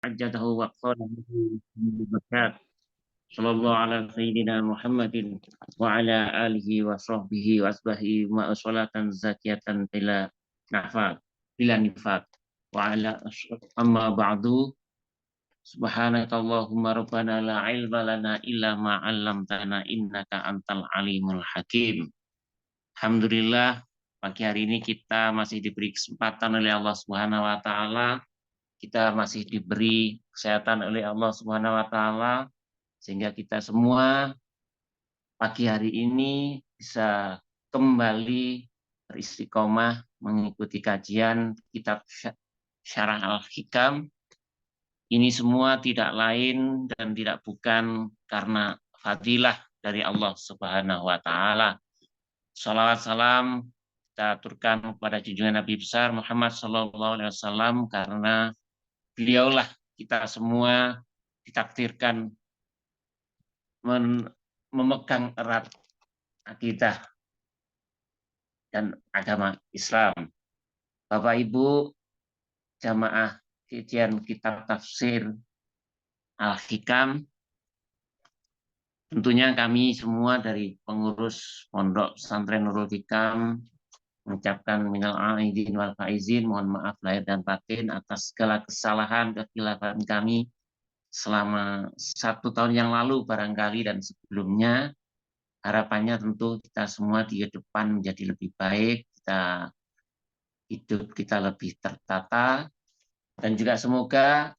ajjadahu wa qadahu berkat sallallahu ala sayyidina Muhammadin wa ala alihi wa sahbihi wa asbahi ma salatan zakiyatan bila nifat wa ala amma ba'du subhanakallahumma rabbana la ilma lana illa ma 'allamtana innaka antal alimul hakim. Alhamdulillah, pagi hari ini kita masih diberi kesempatan oleh Allah Subhanahu wa taala. Kita masih diberi kesehatan oleh Allah Subhanahu wa taala sehingga kita semua pagi hari ini bisa kembali beristiqomah mengikuti kajian kitab Syarah Al-Hikam. Ini semua tidak lain dan tidak bukan karena fadilah dari Allah Subhanahu wa taala. Salawat salam kita aturkan kepada junjungan Nabi besar Muhammad sallallahu alaihi wasallam, karena beliaulah kita semua ditakdirkan memegang erat akidah dan agama Islam. Bapak Ibu jamaah kajian kitab tafsir Al-Hikam, tentunya kami semua dari pengurus Pondok Pesantren Nurul Hikam mengucapkan minal aidin wal faizin, mohon maaf lahir dan batin atas segala kesalahan kekhilafan kami selama 1 tahun yang lalu barangkali dan sebelumnya. Harapannya tentu kita semua di depan menjadi lebih baik, hidup kita lebih tertata, dan juga semoga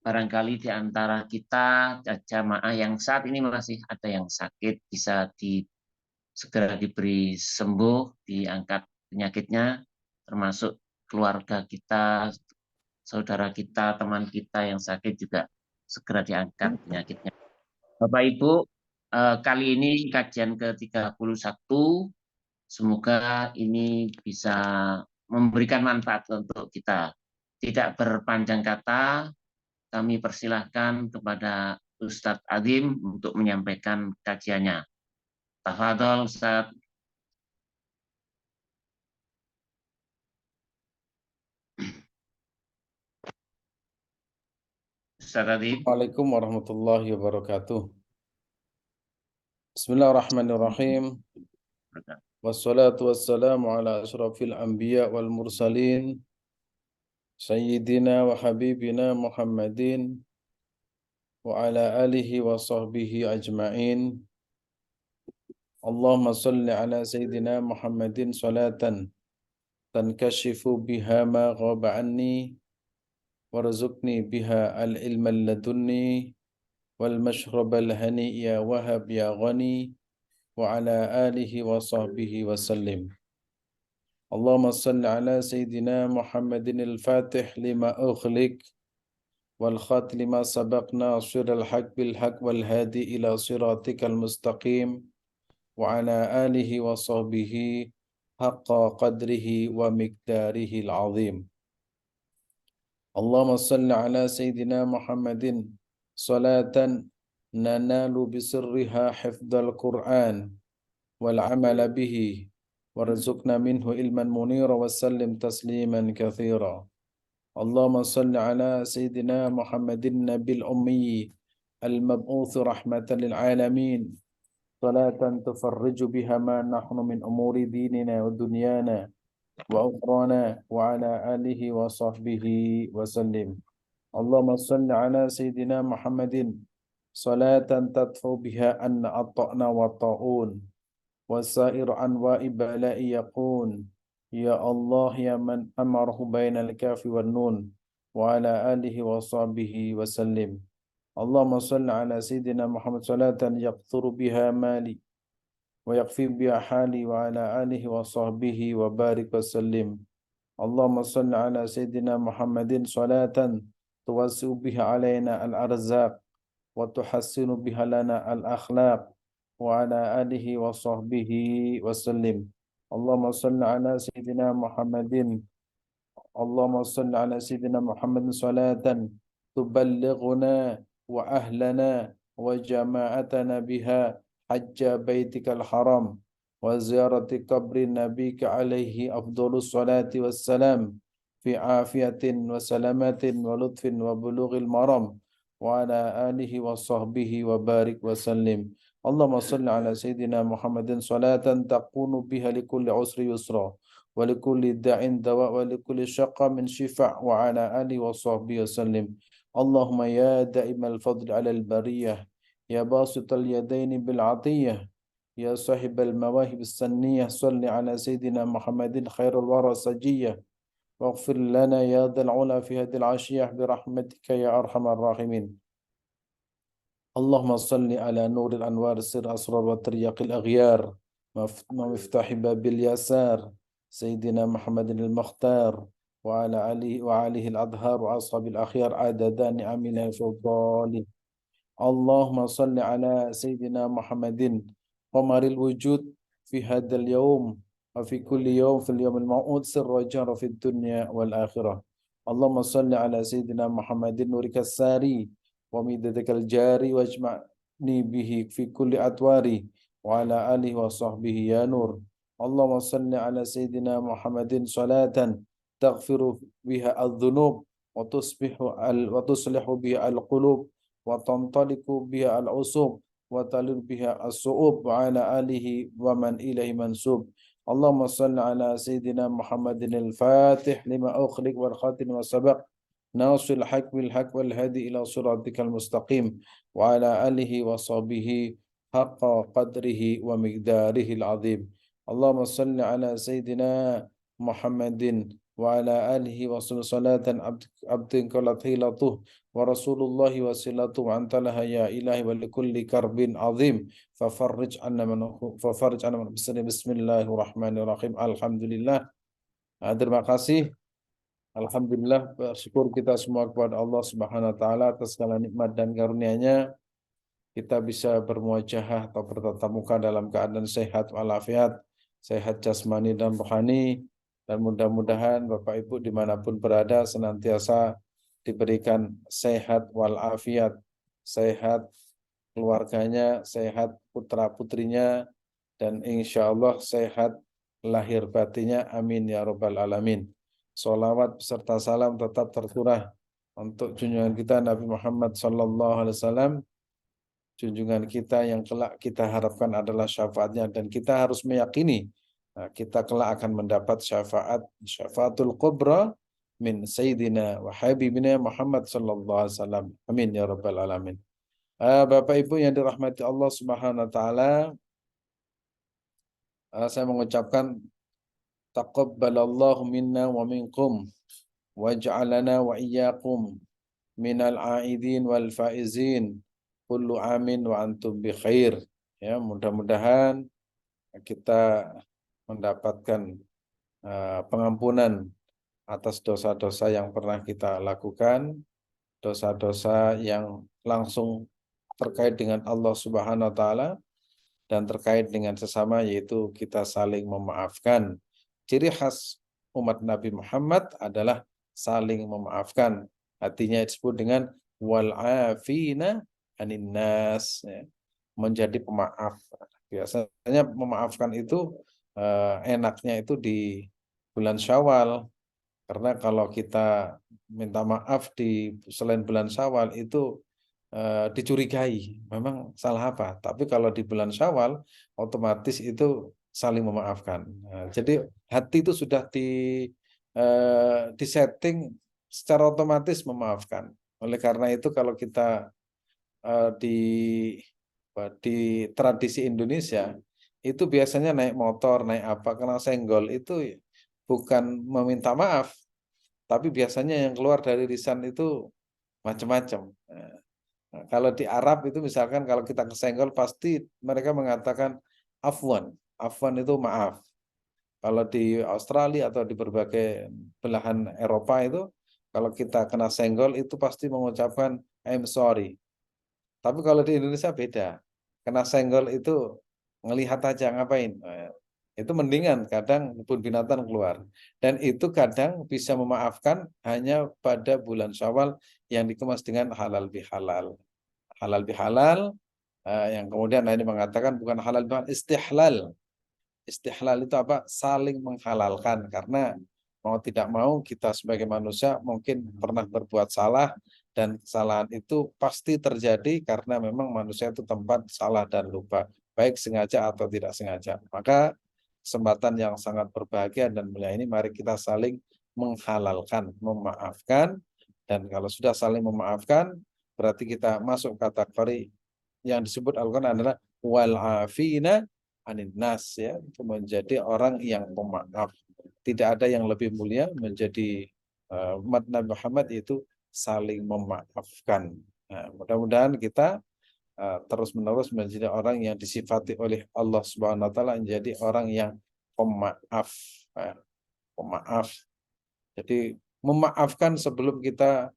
barangkali di antara kita jamaah yang saat ini masih ada yang sakit bisa segera diberi sembuh, diangkat penyakitnya, termasuk keluarga kita, saudara kita, teman kita yang sakit juga segera diangkat penyakitnya. Bapak Ibu, kali ini kajian ke-31, semoga ini bisa memberikan manfaat untuk kita. Tidak berpanjang kata, kami persilahkan kepada Ustadz Adim untuk menyampaikan kajiannya. Tafadhol Ustadz. Assalamualaikum warahmatullahi wabarakatuh. Bismillahirrahmanirrahim. Wassalatu wassalamu ala ashrafil anbiya wal mursalin sayyidina wa habibina Muhammadin wa ala alihi wa sahbihi ajma'in. Allahumma salli ala sayyidina Muhammadin salatan tankashifu biha ma ghaba anni warzuqni biha al-ilma ladunni wal mashrabal hani ya wahab ya ghani wa ala alihi wa sahbihi wa sallim. Allahumma salli ala sayyidina Muhammadin al-fatih lima ughliq wal khatim lima sabaq nasir al-haq bil haq wal hadi ila siratikal mustaqim wa ala alihi wa sahbihi haqqa qadrihi wa miqdarihi al-azim. Allahumma salli ala sayyidina Muhammadin salatan nanalu bisirriha hifdzal Qur'an wal amala bihi warzuqna minhu ilman munira wa sallim tasliman katsira. Allahumma salli ala sayyidina Muhammadin nabil ummi al-mab'uts rahmatan lil alamin salatan tufarriju biha ma nahnu min umuri dinina wa dunyana wa ukhrana wa ala alihi wa sahbihi wa sallim. Allahumma salli ala sayyidina Muhammadin salatan tadfu biha anna atta'na wa ta'un wa sa'ir anwa'i bala'i yaqun. Ya Allah ya man amarahu bainal kafi wan nun wa ala alihi wa sahbihi wa sallim. Allahumma salli ala sayyidina Muhammad salatan yaqthuru biha mali wa yakfi biha hali wa ala alihi wa sahbihi wa barik wa sallim. Allahumma salli ala sayyidina Muhammadin salatan tuwasi'u biha alaina al-arzaq wa tuhassinu biha lana al-akhlaq wa ala alihi wa sahbihi wa sallim. Allahumma salli ala sayyidina Muhammadin salatan tuballighuna wa ahlana wa jama'atana biha hajja baitikal haram wa ziyarati qabri nabika alaihi afdhalus salati wassalam في عافية وسلامة ولطف وبلوغ المرام وعلى آله وصحبه وبارك وسلم. اللهم صل على سيدنا محمد صلاة تكون بها لكل عسر يسرا ولكل داع دواء ولكل شقاء من شفاء وعلى آله وصحبه وسلم. اللهم يا دائم الفضل على البرية يا باسط اليدين بالعطية يا صاحب المواهب السنية صل على سيدنا محمد خير الورى سجية واغفر لنا يا ذا العلا في هذه العشية برحمتك يا أرحم الراحمين. اللهم صل على نور الأنوار سر أسرار وترياق الأغيار ومفتاح باب اليسار سيدنا محمد المختار وعلى آله الأطهار وأصحاب الأخيار عدد نعمنا وفضاله. اللهم صل على سيدنا محمد قمر الوجود في هذا اليوم وفي كل يوم في اليوم الموعود سر وجهر في الدنيا والآخرة. اللهم صل على سيدنا محمد نورك الساري ومددك الجاري واجمعني به في كل أطواري وعلى آله وصحبه يا نور. اللهم صل على سيدنا محمد صلاة تغفر بها الذنوب وتصلح بها القلوب وتنطلق بها العصوب وتلر بها الصعوب وعلى آله ومن إليه منسوب. اللهم صل على سيدنا محمد الفاتح لما أخلق والخاتم وسبق ناصر الحق بالحق والهادي إلى صراطك المستقيم وعلى آله وصحبه حق قدره ومقداره العظيم. اللهم صل على سيدنا محمد وعلى آله وصحبه صلاة عبدك لطيلته ورسول الله وسيلته وأنت لها يا إلهي ولكل كرب عظيم ففرج عنا من بسم الله الرحمن الرحيم. Alhamdulillah. Terima kasih. Alhamdulillah, bersyukur kita semua kepada Allah Subhanahu wa taala atas segala nikmat dan karunia-Nya. Kita bisa bermuajahah atau bertatap muka dalam keadaan sehat walafiat, sehat jasmani dan rohani, dan mudah-mudahan Bapak Ibu dimanapun berada senantiasa diberikan sehat walafiat, sehat keluarganya, sehat putra-putrinya, dan insya Allah sehat lahir batinnya. Amin ya rabbal alamin. Salawat beserta salam tetap tercurah untuk junjungan kita Nabi Muhammad sallallahu alaihi wasallam, junjungan kita yang kelak kita harapkan adalah syafaatnya, dan kita harus meyakini kita kelak akan mendapat syafaatul kubra min sayyidina wa habibina Muhammad sallallahu alaihi wasallam. Amin ya rabbal alamin. Bapak Ibu yang dirahmati Allah Subhanahu wa taala, saya mengucapkan taqabbalallahu minna wa minkum waj'alana wa iyyakum minal aidin wal faizin kullu amin wa antum bi khair. Ya, mudah-mudahan kita mendapatkan pengampunan atas dosa-dosa yang pernah kita lakukan, dosa-dosa yang langsung terkait dengan Allah Subhanahu wa taala dan terkait dengan sesama, yaitu kita saling memaafkan. Ciri khas umat Nabi Muhammad adalah saling memaafkan. Artinya disebut dengan wal afina anin nas, ya, menjadi pemaaf. Biasanya memaafkan itu enaknya itu di bulan Syawal, karena kalau kita minta maaf di selain bulan Syawal itu dicurigai memang salah apa. Tapi kalau di bulan Syawal otomatis itu saling memaafkan. Jadi hati itu sudah disetting secara otomatis memaafkan. Oleh karena itu kalau kita di tradisi Indonesia itu biasanya naik motor, naik apa, kena senggol itu bukan meminta maaf, tapi biasanya yang keluar dari lisan itu macam-macam. Kalau di Arab itu misalkan kalau kita kesenggol pasti mereka mengatakan afwan. Afwan itu maaf. Kalau di Australia atau di berbagai belahan Eropa itu kalau kita kena senggol itu pasti mengucapkan I'm sorry. Tapi kalau di Indonesia beda. Kena senggol itu ngelihat aja ngapain. Itu mendingan kadang pun binatang keluar. Dan itu kadang bisa memaafkan hanya pada bulan Syawal yang dikemas dengan halal bihalal. Halal bihalal yang kemudian ini mengatakan bukan halal bihalal, istihlal. Istihlal itu apa? Saling menghalalkan, karena mau tidak mau kita sebagai manusia mungkin pernah berbuat salah, dan kesalahan itu pasti terjadi karena memang manusia itu tempat salah dan lupa, baik sengaja atau tidak sengaja. Maka kesempatan yang sangat berbahagia dan mulia ini mari kita saling menghalalkan, memaafkan, dan kalau sudah saling memaafkan berarti kita masuk kategori yang disebut Al-Quran adalah wal afina anin nas, ya, itu menjadi orang yang pemaaf. Tidak ada yang lebih mulia menjadi umat Nabi Muhammad itu saling memaafkan. Nah, mudah-mudahan kita terus-menerus menjadi orang yang disifati oleh Allah Subhanahu wa taala menjadi orang yang pemaaf. Pemaaf. Jadi memaafkan sebelum kita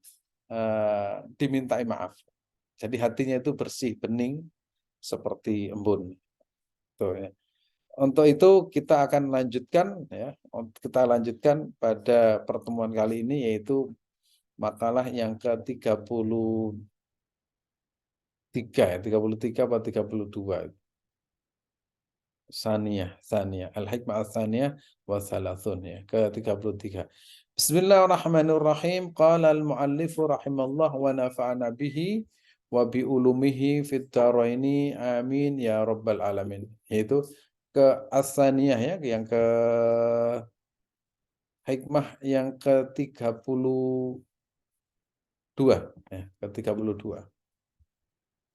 dimintai maaf. Jadi hatinya itu bersih, bening seperti embun. Tuh, ya. Untuk itu kita akan lanjutkan, ya. Kita lanjutkan pada pertemuan kali ini yaitu makalah yang ke-33 ya, 33 atau 32. Saniyah. Al-Hikmah Ats-Tsaniyah wa Tsalathun, ya, ke-33. Bismillahirrahmanirrahim. Qala al-muallifu rahimallah wa nafa'ana bihi wa bi ulumihi fid dharaini amin ya rabbal alamin. Yaitu ke Ats-Tsaniyah, ya, yang ke hikmah yang ke-32, ya, ke-32.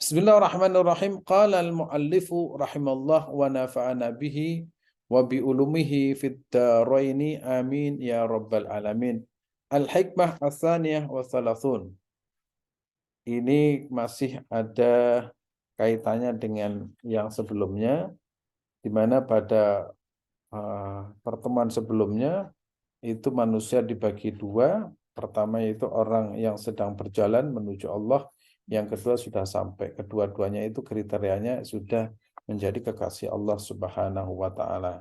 Bismillahirrahmanirrahim. Qala al-muallifu rahimallah wa nafa'ana bihi wa bi ulumihi fid dharaini amin ya rabbal alamin. Al-hikmah ats-tsaniyah wa tsalathun. Ini masih ada kaitannya dengan yang sebelumnya, di mana pada pertemuan sebelumnya itu manusia dibagi dua. Pertama yaitu orang yang sedang berjalan menuju Allah, yang kedua sudah sampai. Kedua-duanya itu kriterianya sudah menjadi kekasih Allah Subhanahu wa taala.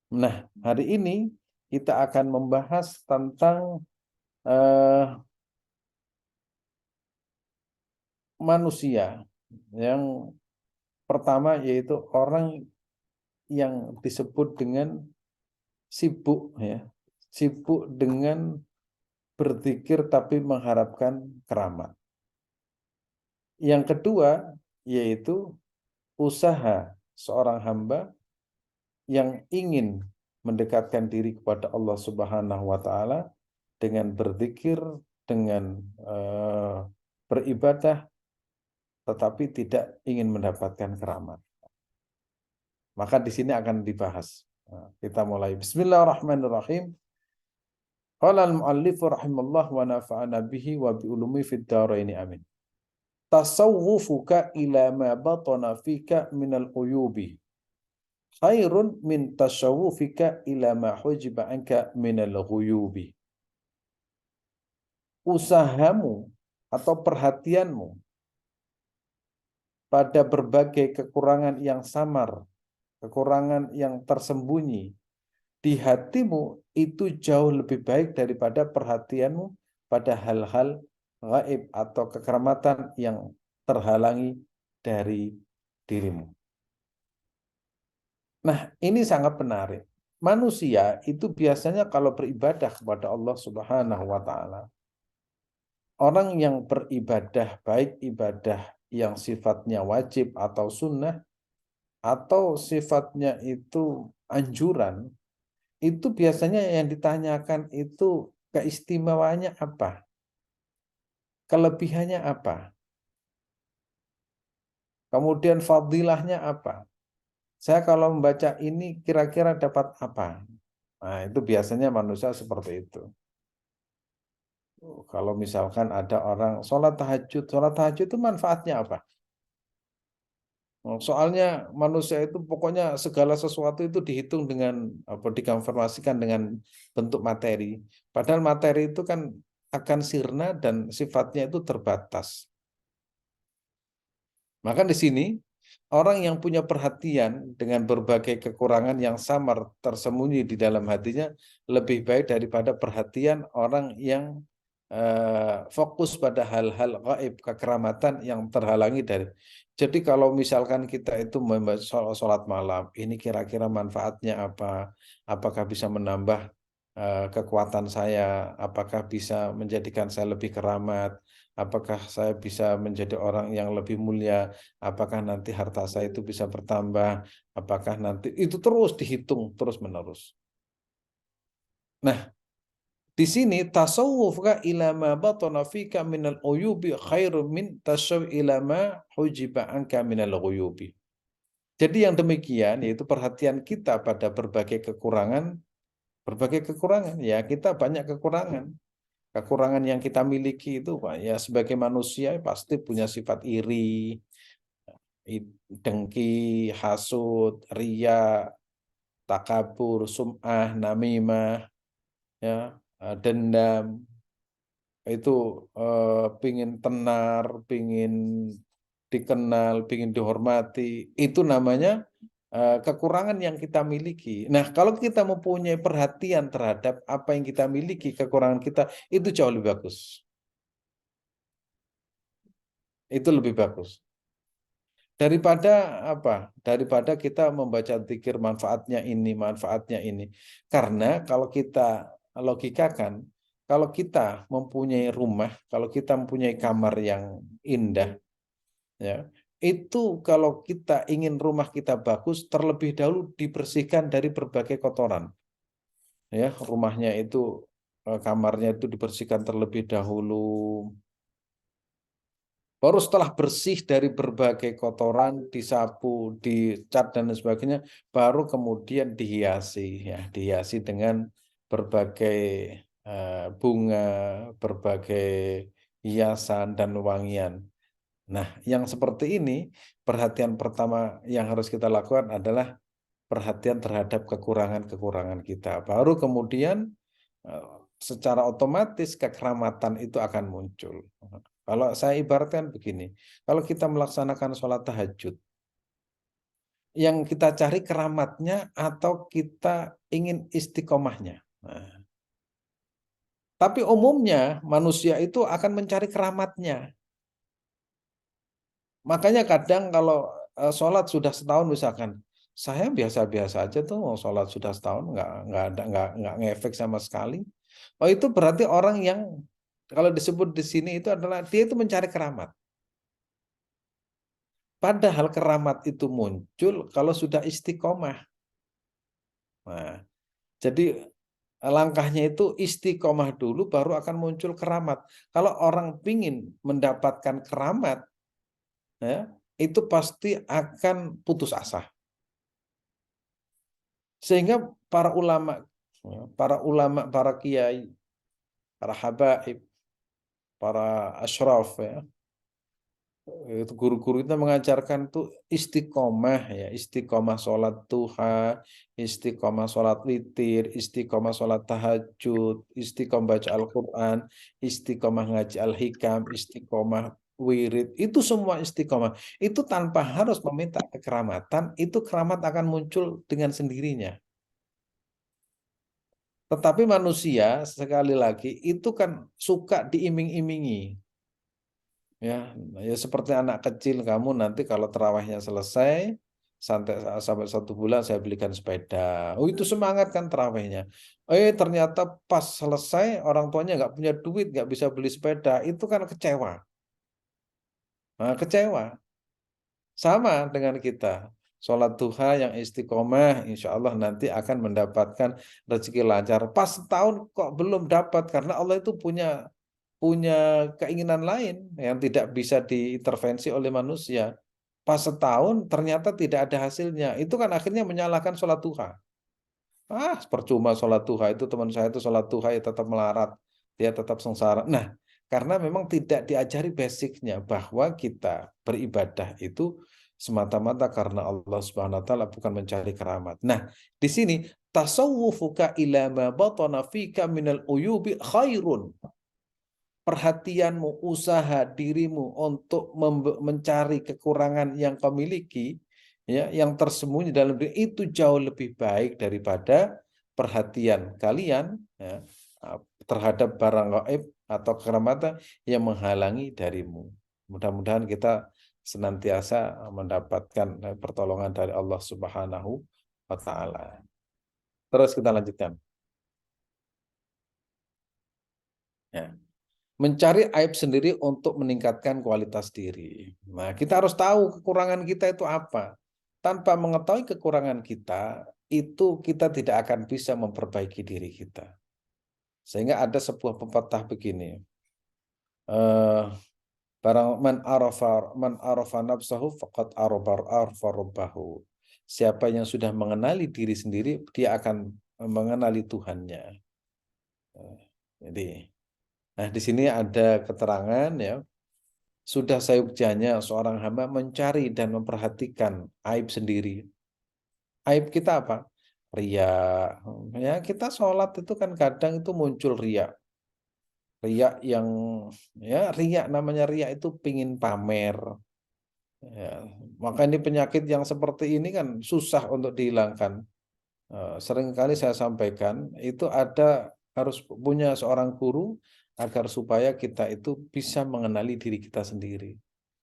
Nah, hari ini kita akan membahas tentang manusia yang pertama yaitu orang yang disebut dengan sibuk, ya. Sibuk dengan berzikir tapi mengharapkan keramat. Yang kedua yaitu usaha seorang hamba yang ingin mendekatkan diri kepada Allah Subhanahu wa taala dengan berzikir, dengan beribadah, tetapi tidak ingin mendapatkan keramat. Maka di sini akan dibahas. Kita mulai. Bismillahirrahmanirrahim. Qala al-muallifu rahimallah wa nafa'ana bihi wa bi ulumi fid dharaini amin. Tasawwufuka ila ma batana fika minal uyubi khairun min tasawwufika ila ma hujiba anka minal ghuyubi. Usahamu atau perhatianmu pada berbagai kekurangan yang samar, kekurangan yang tersembunyi di hatimu itu jauh lebih baik daripada perhatianmu pada hal-hal gaib atau kekeramatan yang terhalangi dari dirimu. Nah, ini sangat menarik. Manusia itu biasanya kalau beribadah kepada Allah Subhanahu wa taala, orang yang beribadah, baik ibadah yang sifatnya wajib atau sunnah, atau sifatnya itu anjuran, itu biasanya yang ditanyakan itu keistimewaannya apa? Kelebihannya apa? Kemudian fadilahnya apa? Saya kalau membaca ini kira-kira dapat apa? Nah, itu biasanya manusia seperti itu. Kalau misalkan ada orang sholat tahajud itu manfaatnya apa? Soalnya manusia itu pokoknya segala sesuatu itu dihitung dengan apa, dikonfirmasikan dengan bentuk materi. Padahal materi itu kan akan sirna dan sifatnya itu terbatas. Maka di sini orang yang punya perhatian dengan berbagai kekurangan yang samar tersembunyi di dalam hatinya lebih baik daripada perhatian orang yang fokus pada hal-hal gaib, kekeramatan yang terhalangi dari. Jadi kalau misalkan kita itu membaca sholat malam, ini kira-kira manfaatnya apa? Apakah bisa menambah kekuatan saya, apakah bisa menjadikan saya lebih keramat, apakah saya bisa menjadi orang yang lebih mulia, apakah nanti harta saya itu bisa bertambah, apakah nanti itu terus dihitung terus menerus. Nah, di sini tasawuf ka ila ma batana fika minal uyubi khairu min tasawuf ila ma hujiba anka minal ghuyubi. Jadi yang demikian yaitu perhatian kita pada berbagai kekurangan ya, kita banyak kekurangan. Kekurangan yang kita miliki itu Pak ya, sebagai manusia pasti punya sifat iri, dengki, hasud, riya, takabur, sum'ah, namimah, ya, dendam, itu pingin tenar, pingin dikenal, pingin dihormati, itu namanya kekurangan yang kita miliki. Nah, kalau kita mempunyai perhatian terhadap apa yang kita miliki, kekurangan kita, itu jauh lebih bagus. Itu lebih bagus. Daripada apa? Daripada kita membaca zikir manfaatnya ini, manfaatnya ini. Karena kalau kita logikakan, kalau kita mempunyai rumah, kalau kita mempunyai kamar yang indah, ya, itu kalau kita ingin rumah kita bagus, terlebih dahulu dibersihkan dari berbagai kotoran. Ya, rumahnya itu kamarnya itu dibersihkan terlebih dahulu. Baru setelah bersih dari berbagai kotoran, disapu, dicat dan sebagainya, baru kemudian dihiasi, ya, dihiasi dengan berbagai bunga, berbagai hiasan dan wangian. Nah, yang seperti ini, perhatian pertama yang harus kita lakukan adalah perhatian terhadap kekurangan-kekurangan kita. Baru kemudian secara otomatis kekeramatan itu akan muncul. Kalau saya ibaratkan begini, kalau kita melaksanakan sholat tahajud, yang kita cari keramatnya atau kita ingin istiqomahnya. Nah, tapi umumnya manusia itu akan mencari keramatnya. Makanya kadang kalau sholat sudah setahun misalkan, saya biasa-biasa aja tuh mau sholat sudah setahun nggak ngefek sama sekali. Oh itu berarti orang yang kalau disebut di sini itu adalah dia itu mencari keramat. Padahal keramat itu muncul kalau sudah istiqomah. Nah, jadi langkahnya itu istiqomah dulu baru akan muncul keramat. Kalau orang pingin mendapatkan keramat, ya, itu pasti akan putus asa. Sehingga para ulama, para kiai, para habaib, para asyraf, ya, itu guru-guru kita mengajarkan tuh istiqomah, ya, istiqomah sholat duha, istiqomah sholat witir, istiqomah sholat tahajud, istiqomah baca Al-Quran, istiqomah ngaji Al-Hikam, istiqomah wirid, itu semua istiqomah. Itu tanpa harus meminta kekeramatan, itu keramat akan muncul dengan sendirinya. Tetapi manusia sekali lagi itu kan suka diiming-imingi. Ya seperti anak kecil, kamu nanti kalau terawihnya selesai sampai 1 bulan saya belikan sepeda. Oh itu semangat kan terawihnya. Ternyata pas selesai orang tuanya nggak punya duit, nggak bisa beli sepeda, itu kan kecewa. Nah, kecewa. Sama dengan kita. Sholat duha yang istiqomah, insya Allah nanti akan mendapatkan rezeki lancar. Pas setahun kok belum dapat, karena Allah itu punya punya keinginan lain yang tidak bisa diintervensi oleh manusia. Pas setahun ternyata tidak ada hasilnya. Itu kan akhirnya menyalahkan sholat duha. Percuma sholat duha itu, teman saya itu sholat duha ya tetap melarat. Dia tetap sengsara. Nah, karena memang tidak diajari basicnya bahwa kita beribadah itu semata-mata karena Allah Subhanahu wa taala, bukan mencari keramat. Nah, di sini tasawwufuka ila ma batana fika minal uyubi khairun. Perhatianmu, usaha dirimu untuk mencari kekurangan yang kau miliki, ya, yang tersembunyi dalam diri itu jauh lebih baik daripada perhatian kalian, ya, terhadap barang gaib atau keramatan yang menghalangi darimu. Mudah-mudahan kita senantiasa mendapatkan pertolongan dari Allah Subhanahu wa taala. Terus kita lanjutkan. Ya. Mencari aib sendiri untuk meningkatkan kualitas diri. Nah, kita harus tahu kekurangan kita itu apa. Tanpa mengetahui kekurangan kita, itu kita tidak akan bisa memperbaiki diri kita. Sehingga ada sebuah pepatah begini. Barang man arafa nafsahu faqad arafa rabbahu. Siapa yang sudah mengenali diri sendiri, dia akan mengenali Tuhannya. Jadi, nah di sini ada keterangan ya, sudah sayugjanya seorang hamba mencari dan memperhatikan aib sendiri. Aib kita apa? Ria. Ya, kita sholat itu kan kadang itu muncul ria. Ria yang ya ria, namanya ria itu pingin pamer. Ya, maka ini penyakit yang seperti ini kan susah untuk dihilangkan. Seringkali saya sampaikan itu harus punya seorang guru agar supaya kita itu bisa mengenali diri kita sendiri,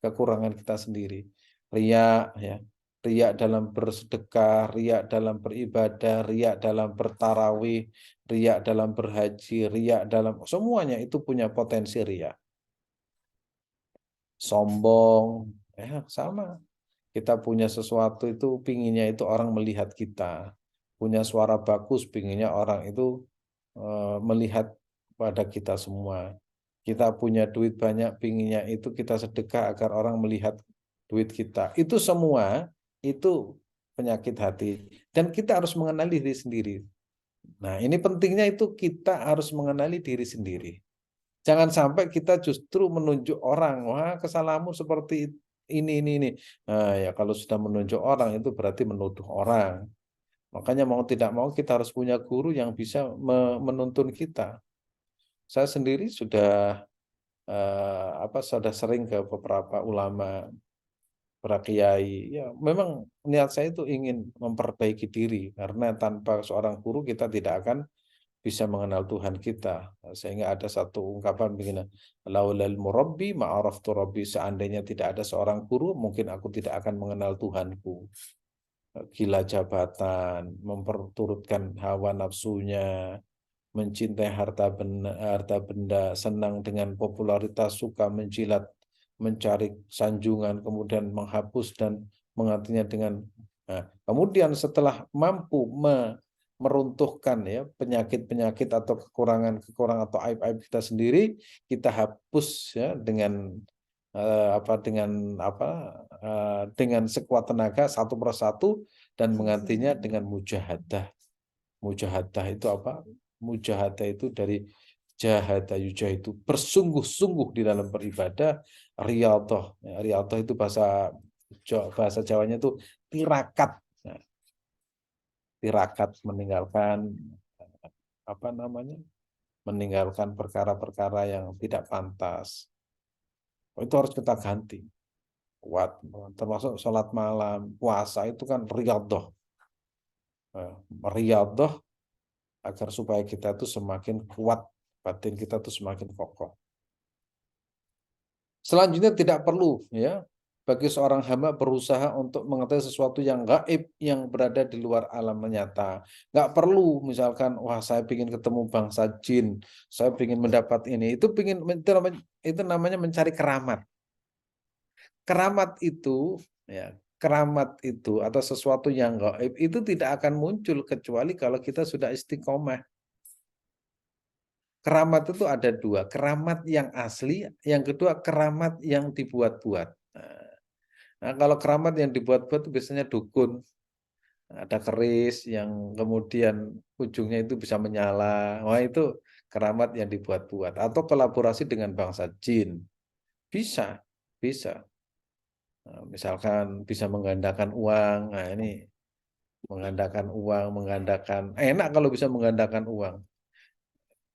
kekurangan kita sendiri. Riya ya, riya dalam bersedekah, riya dalam beribadah, riya dalam bertarawih, riya dalam berhaji, riya dalam semuanya itu punya potensi riya. Sombong, ya sama. Kita punya sesuatu itu pinginnya itu orang melihat kita. Punya suara bagus pinginnya orang itu melihat pada kita semua. Kita punya duit banyak pinginnya itu kita sedekah agar orang melihat duit kita. Itu semua itu penyakit hati. Dan kita harus mengenali diri sendiri. Nah, ini pentingnya itu kita harus mengenali diri sendiri. Jangan sampai kita justru menunjuk orang, wah kesalahanmu seperti ini. Nah, ya kalau sudah menunjuk orang itu berarti menuduh orang. Makanya mau tidak mau kita harus punya guru yang bisa menuntun kita. Saya sendiri sudah sudah sering ke beberapa ulama, para kiai. Ya, memang niat saya itu ingin memperbaiki diri karena tanpa seorang guru kita tidak akan bisa mengenal Tuhan kita. Sehingga ada satu ungkapan begini, laulal murabbi ma'araftu rabbi, seandainya tidak ada seorang guru, mungkin aku tidak akan mengenal Tuhanku. Gila jabatan, memperturutkan hawa nafsunya, mencintai harta benda, senang dengan popularitas, suka menjilat, mencari sanjungan, kemudian menghapus dan menggantinya dengan kemudian setelah mampu meruntuhkan ya penyakit-penyakit atau kekurangan-kekurangan atau aib-aib kita sendiri, kita hapus ya dengan sekuat tenaga satu persatu dan menggantinya dengan mujahadah. Mujahadah itu apa? Mujahadah itu dari jahada itu bersungguh-sungguh di dalam beribadah. Riyadhah, riyadhah itu bahasa Jawanya itu tirakat. Nah, tirakat meninggalkan meninggalkan perkara-perkara yang tidak pantas. Itu harus kita ganti. Kuat, termasuk sholat malam, puasa itu kan riyadhah. Riyadhah agar supaya kita itu semakin kuat, batin kita itu semakin kokoh. Selanjutnya tidak perlu ya bagi seorang hamba berusaha untuk mengetahui sesuatu yang gaib yang berada di luar alam nyata. Nggak perlu misalkan, wah saya ingin ketemu bangsa jin, saya ingin mendapat ini. Itu namanya mencari keramat. Keramat itu atau sesuatu yang gaib itu tidak akan muncul kecuali kalau kita sudah istiqomah. Keramat itu ada dua, keramat yang asli, yang kedua keramat yang dibuat-buat. Nah, kalau keramat yang dibuat-buat itu biasanya dukun, ada keris yang kemudian ujungnya itu bisa menyala. Wah itu keramat yang dibuat-buat atau kolaborasi dengan bangsa jin. Bisa, bisa. Nah, misalkan bisa menggandakan uang. Nah, ini menggandakan uang, enak kalau bisa menggandakan uang.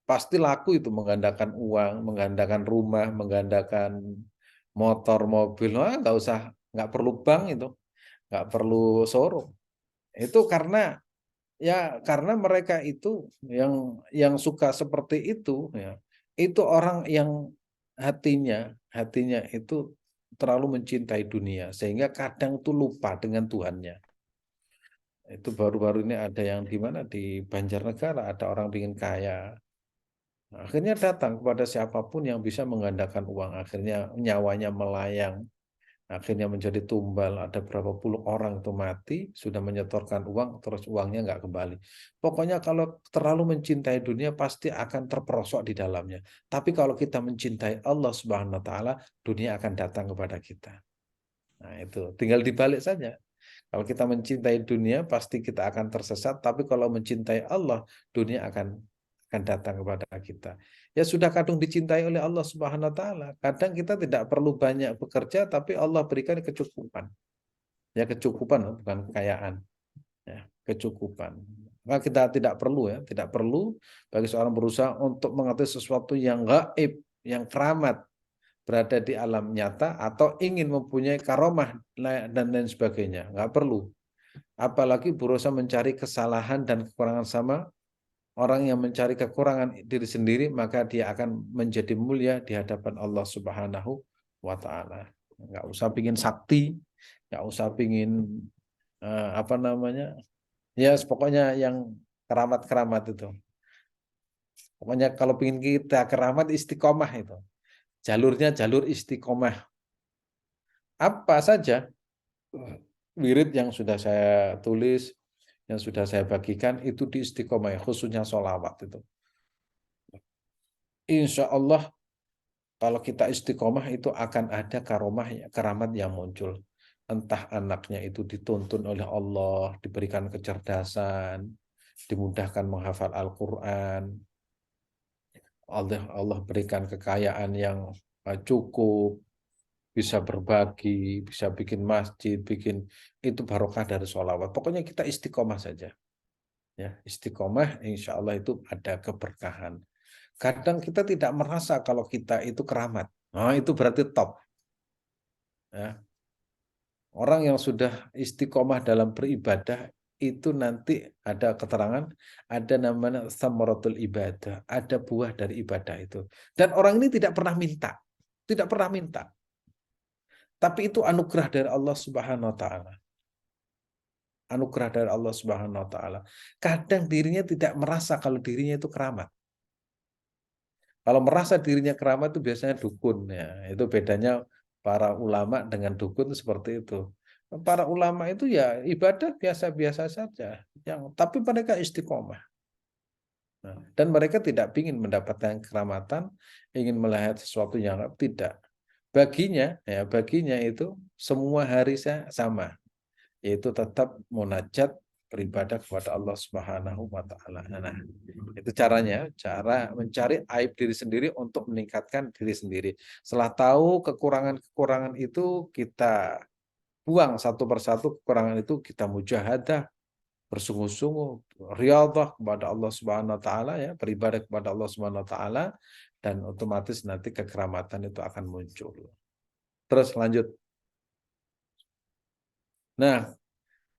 Pasti laku itu menggandakan uang, menggandakan rumah, menggandakan motor, mobil. Wah, nggak perlu bank itu, nggak perlu showroom. Itu karena mereka itu yang suka seperti itu, ya, itu orang yang hatinya itu terlalu mencintai dunia sehingga kadang tuh lupa dengan Tuhannya. Itu baru-baru ini ada yang di mana di Banjarnegara ada orang ingin kaya. Akhirnya datang kepada siapapun yang bisa menggandakan uang. Akhirnya nyawanya melayang. Akhirnya menjadi tumbal. Ada berapa puluh orang itu mati. Sudah menyetorkan uang. Terus uangnya nggak kembali. Pokoknya kalau terlalu mencintai dunia pasti akan terperosok di dalamnya. Tapi kalau kita mencintai Allah Subhanahu Wa Taala, dunia akan datang kepada kita. Nah itu tinggal dibalik saja. Kalau kita mencintai dunia pasti kita akan tersesat. Tapi kalau mencintai Allah, dunia akan datang kepada kita. Ya sudah kadung dicintai oleh Allah Subhanahu Wa Taala. Kadang kita tidak perlu banyak bekerja, tapi Allah berikan kecukupan. Ya kecukupan, bukan kekayaan. Ya kecukupan. Maka kita tidak perlu ya, tidak perlu bagi seorang berusaha untuk mengerti sesuatu yang gaib, yang keramat berada di alam nyata atau ingin mempunyai karomah dan lain sebagainya. Nggak perlu. Apalagi berusaha mencari kesalahan dan kekurangan sama. Orang yang mencari kekurangan diri sendiri, maka dia akan menjadi mulia di hadapan Allah Subhanahu wa Ta'ala. Nggak usah pingin sakti, nggak usah pingin apa namanya, ya pokoknya yang keramat-keramat itu. Pokoknya kalau pingin kita keramat istiqomah itu. Jalurnya jalur istiqomah. Apa saja wirid yang sudah saya tulis, yang sudah saya bagikan itu di istiqomah, khususnya sholawat itu. Insya Allah kalau kita istiqomah itu akan ada karomah, keramat yang muncul. Entah anaknya itu dituntun oleh Allah, diberikan kecerdasan, dimudahkan menghafal Al-Quran, Allah berikan kekayaan yang cukup, bisa berbagi, bisa bikin masjid, bikin itu barokah dari sholawat. Pokoknya kita istiqomah saja. Ya, istiqomah insya Allah itu ada keberkahan. Kadang kita tidak merasa kalau kita itu keramat. Nah, itu berarti top. Ya. Orang yang sudah istiqomah dalam beribadah itu nanti ada keterangan, ada namanya thamaratul ibadah, ada buah dari ibadah itu. Dan orang ini tidak pernah minta, tidak pernah minta. Tapi itu anugerah dari Allah Subhanahu wa taala. Anugerah dari Allah Subhanahu wa taala. Kadang dirinya tidak merasa kalau dirinya itu keramat. Kalau merasa dirinya keramat itu biasanya dukun ya. Itu bedanya para ulama dengan dukun seperti itu. Para ulama itu ya ibadah biasa-biasa saja, tapi mereka istiqomah. Nah, dan mereka tidak ingin mendapatkan keramatan, ingin melihat sesuatu yang tidak. Baginya itu semua hari sama, yaitu tetap munajat beribadah kepada Allah Subhanahu wa taala. Nah, itu caranya, cara mencari aib diri sendiri untuk meningkatkan diri sendiri. Setelah tahu kekurangan-kekurangan itu kita buang satu persatu kekurangan itu, kita mujahadah, bersungguh-sungguh, riyadhah kepada Allah Subhanahu wa taala ya, beribadah kepada Allah Subhanahu wa taala dan otomatis nanti kekeramatan itu akan muncul. Terus lanjut. Nah,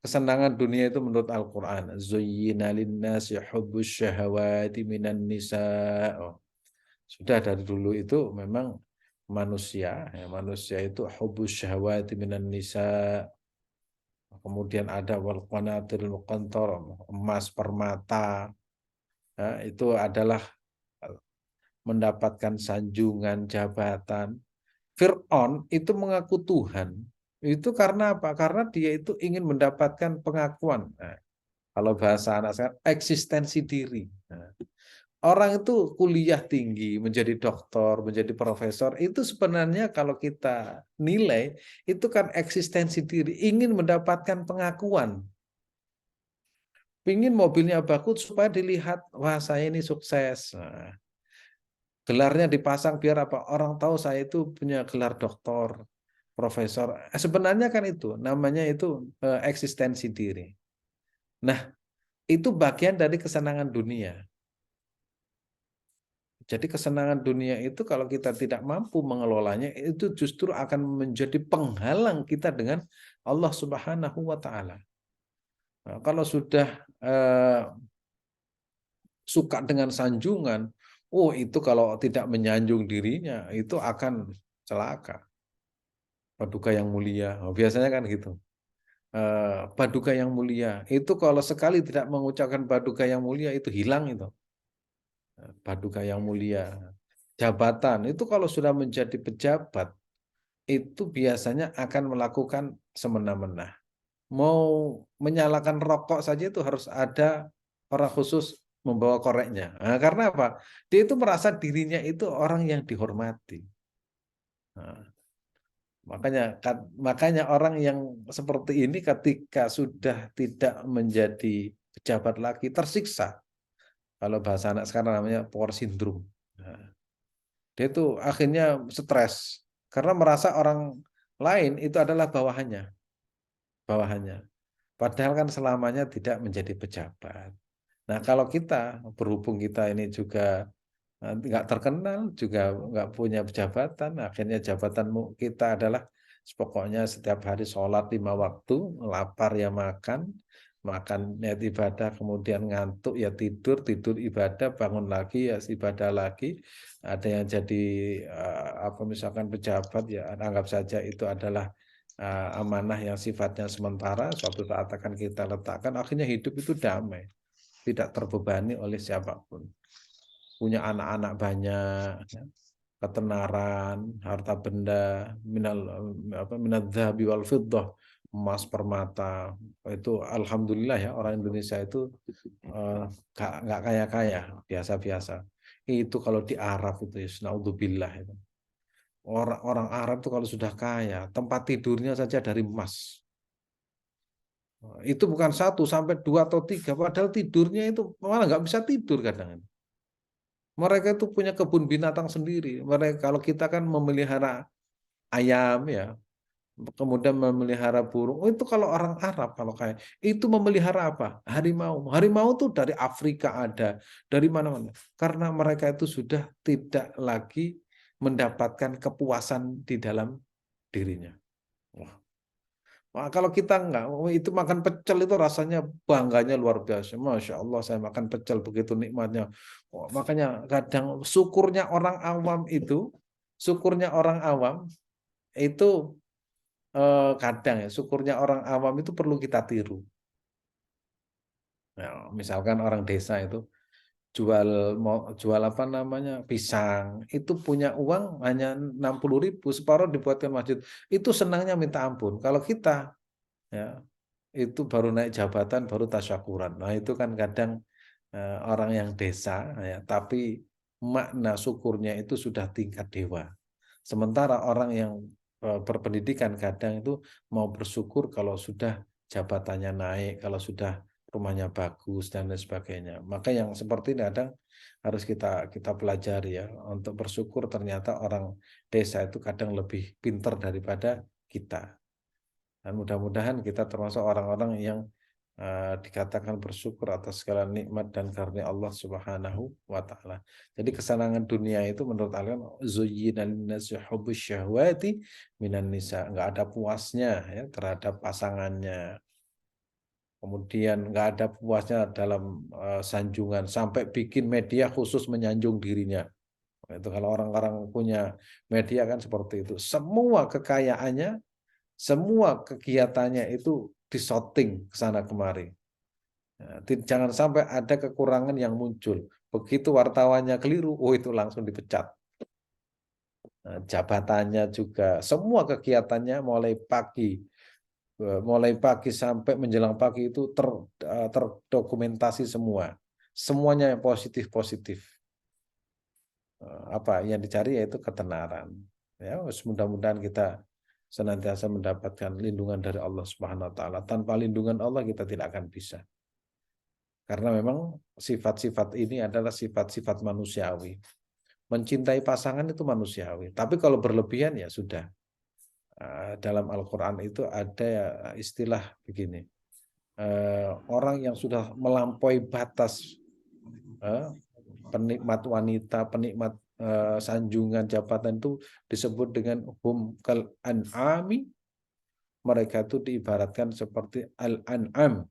kesenangan dunia itu menurut Al-Qur'an, zuyyina lin-nasi hubbus syahawati minan nisa. Oh, sudah dari dulu itu memang manusia itu hubbus syahawati minan nisa. Kemudian ada wal qanatiril muqantar, emas permata. Ya, itu adalah mendapatkan sanjungan jabatan. Fir'aun itu mengaku Tuhan. Itu karena apa? Karena dia itu ingin mendapatkan pengakuan. Nah, kalau bahasa anak sekarang, eksistensi diri. Nah, orang itu kuliah tinggi, menjadi doktor, menjadi profesor, itu sebenarnya kalau kita nilai, itu kan eksistensi diri, ingin mendapatkan pengakuan. Pingin mobilnya bagus supaya dilihat, wah saya ini sukses. Nah, gelarnya dipasang biar apa? Orang tahu saya itu punya gelar doktor, profesor. Sebenarnya kan itu, namanya itu eksistensi diri. Nah, itu bagian dari kesenangan dunia. Jadi kesenangan dunia itu kalau kita tidak mampu mengelolanya, itu justru akan menjadi penghalang kita dengan Allah Subhanahu wa taala. Nah, kalau sudah suka dengan sanjungan, oh itu kalau tidak menyanjung dirinya, itu akan celaka. Paduka yang mulia, oh, biasanya kan gitu. Paduka yang mulia, itu kalau sekali tidak mengucapkan paduka yang mulia, itu hilang itu. Paduka yang mulia. Jabatan itu kalau sudah menjadi pejabat itu biasanya akan melakukan semena-mena. Mau menyalakan rokok saja itu harus ada orang khusus membawa koreknya. Nah, karena apa? Dia itu merasa dirinya itu orang yang dihormati. Nah, makanya orang yang seperti ini ketika sudah tidak menjadi pejabat lagi tersiksa. Kalau bahasa anak sekarang namanya power syndrome. Nah, dia itu akhirnya stres karena merasa orang lain itu adalah bawahannya, bawahannya. Padahal kan selamanya tidak menjadi pejabat. Nah, kalau kita berhubung kita ini juga nggak terkenal, juga nggak punya jabatan, akhirnya jabatanmu kita adalah pokoknya setiap hari sholat 5 waktu, lapar ya makan, makan niat ibadah, kemudian ngantuk ya tidur, tidur ibadah, bangun lagi ya ibadah lagi. Ada yang jadi apa misalkan pejabat ya anggap saja itu adalah amanah yang sifatnya sementara, suatu saat akan kita letakkan, akhirnya hidup itu damai, tidak terbebani oleh siapapun. Punya anak-anak banyak, ya, ketenaran, harta benda, minal dzahabi wal fiddah, emas permata. Itu alhamdulillah ya orang Indonesia itu nggak kaya-kaya, biasa-biasa. Itu kalau di Arab itu ya, naudzubillah itu. Orang Arab itu kalau sudah kaya, tempat tidurnya saja dari emas. Itu bukan 1 sampai 2 atau 3, padahal tidurnya itu malah nggak bisa tidur kadang. Mereka itu punya kebun binatang sendiri. Mereka kalau kita kan memelihara ayam ya, kemudian memelihara burung. Oh, itu kalau orang Arab kalau kayak itu memelihara apa? Harimau. Harimau itu dari Afrika ada, dari mana-mana. Karena mereka itu sudah tidak lagi mendapatkan kepuasan di dalam dirinya. Wah. Wah, kalau kita enggak, itu makan pecel itu rasanya bangganya luar biasa. Masya Allah, saya makan pecel begitu nikmatnya. Wah, makanya kadang syukurnya orang awam itu kadang ya, syukurnya orang awam itu perlu kita tiru. Nah, misalkan orang desa itu jual apa namanya pisang, itu punya uang hanya 60.000, separuh dibuatkan masjid. Itu senangnya minta ampun. Kalau kita ya itu baru naik jabatan baru tasyakuran. Nah, itu kan kadang orang yang desa ya, tapi makna syukurnya itu sudah tingkat dewa. Sementara orang yang berpendidikan kadang itu mau bersyukur kalau sudah jabatannya naik, kalau sudah rumahnya bagus dan lain sebagainya. Maka yang seperti ini kadang harus kita pelajari ya, untuk bersyukur. Ternyata orang desa itu kadang lebih pintar daripada kita. Dan mudah-mudahan kita termasuk orang-orang yang dikatakan bersyukur atas segala nikmat dan karunia Allah Subhanahu wa taala. Jadi kesenangan dunia itu menurut Al-Quran zuyyina linnasi hubbus syahwati minan nisa, enggak ada puasnya ya terhadap pasangannya. Kemudian enggak ada puasnya dalam sanjungan, sampai bikin media khusus menyanjung dirinya. Itu kalau orang-orang punya media kan seperti itu. Semua kekayaannya, semua kegiatannya itu disorting ke sana kemari. Jangan sampai ada kekurangan yang muncul. Begitu wartawannya keliru, oh itu langsung dipecat. Jabatannya juga, semua kegiatannya mulai pagi sampai menjelang pagi itu terdokumentasi semua. Semuanya positif-positif. Apa yang dicari yaitu ketenaran. Ya, mudah-mudahan kita senantiasa mendapatkan lindungan dari Allah Subhanahu wa taala. Tanpa lindungan Allah kita tidak akan bisa. Karena memang sifat-sifat ini adalah sifat-sifat manusiawi. Mencintai pasangan itu manusiawi. Tapi kalau berlebihan ya sudah. Dalam Al-Quran itu ada istilah begini. Orang yang sudah melampaui batas, penikmat wanita, penikmat sanjungan jabatan itu disebut dengan hum kal an'ami. Mereka itu diibaratkan seperti al-an'am.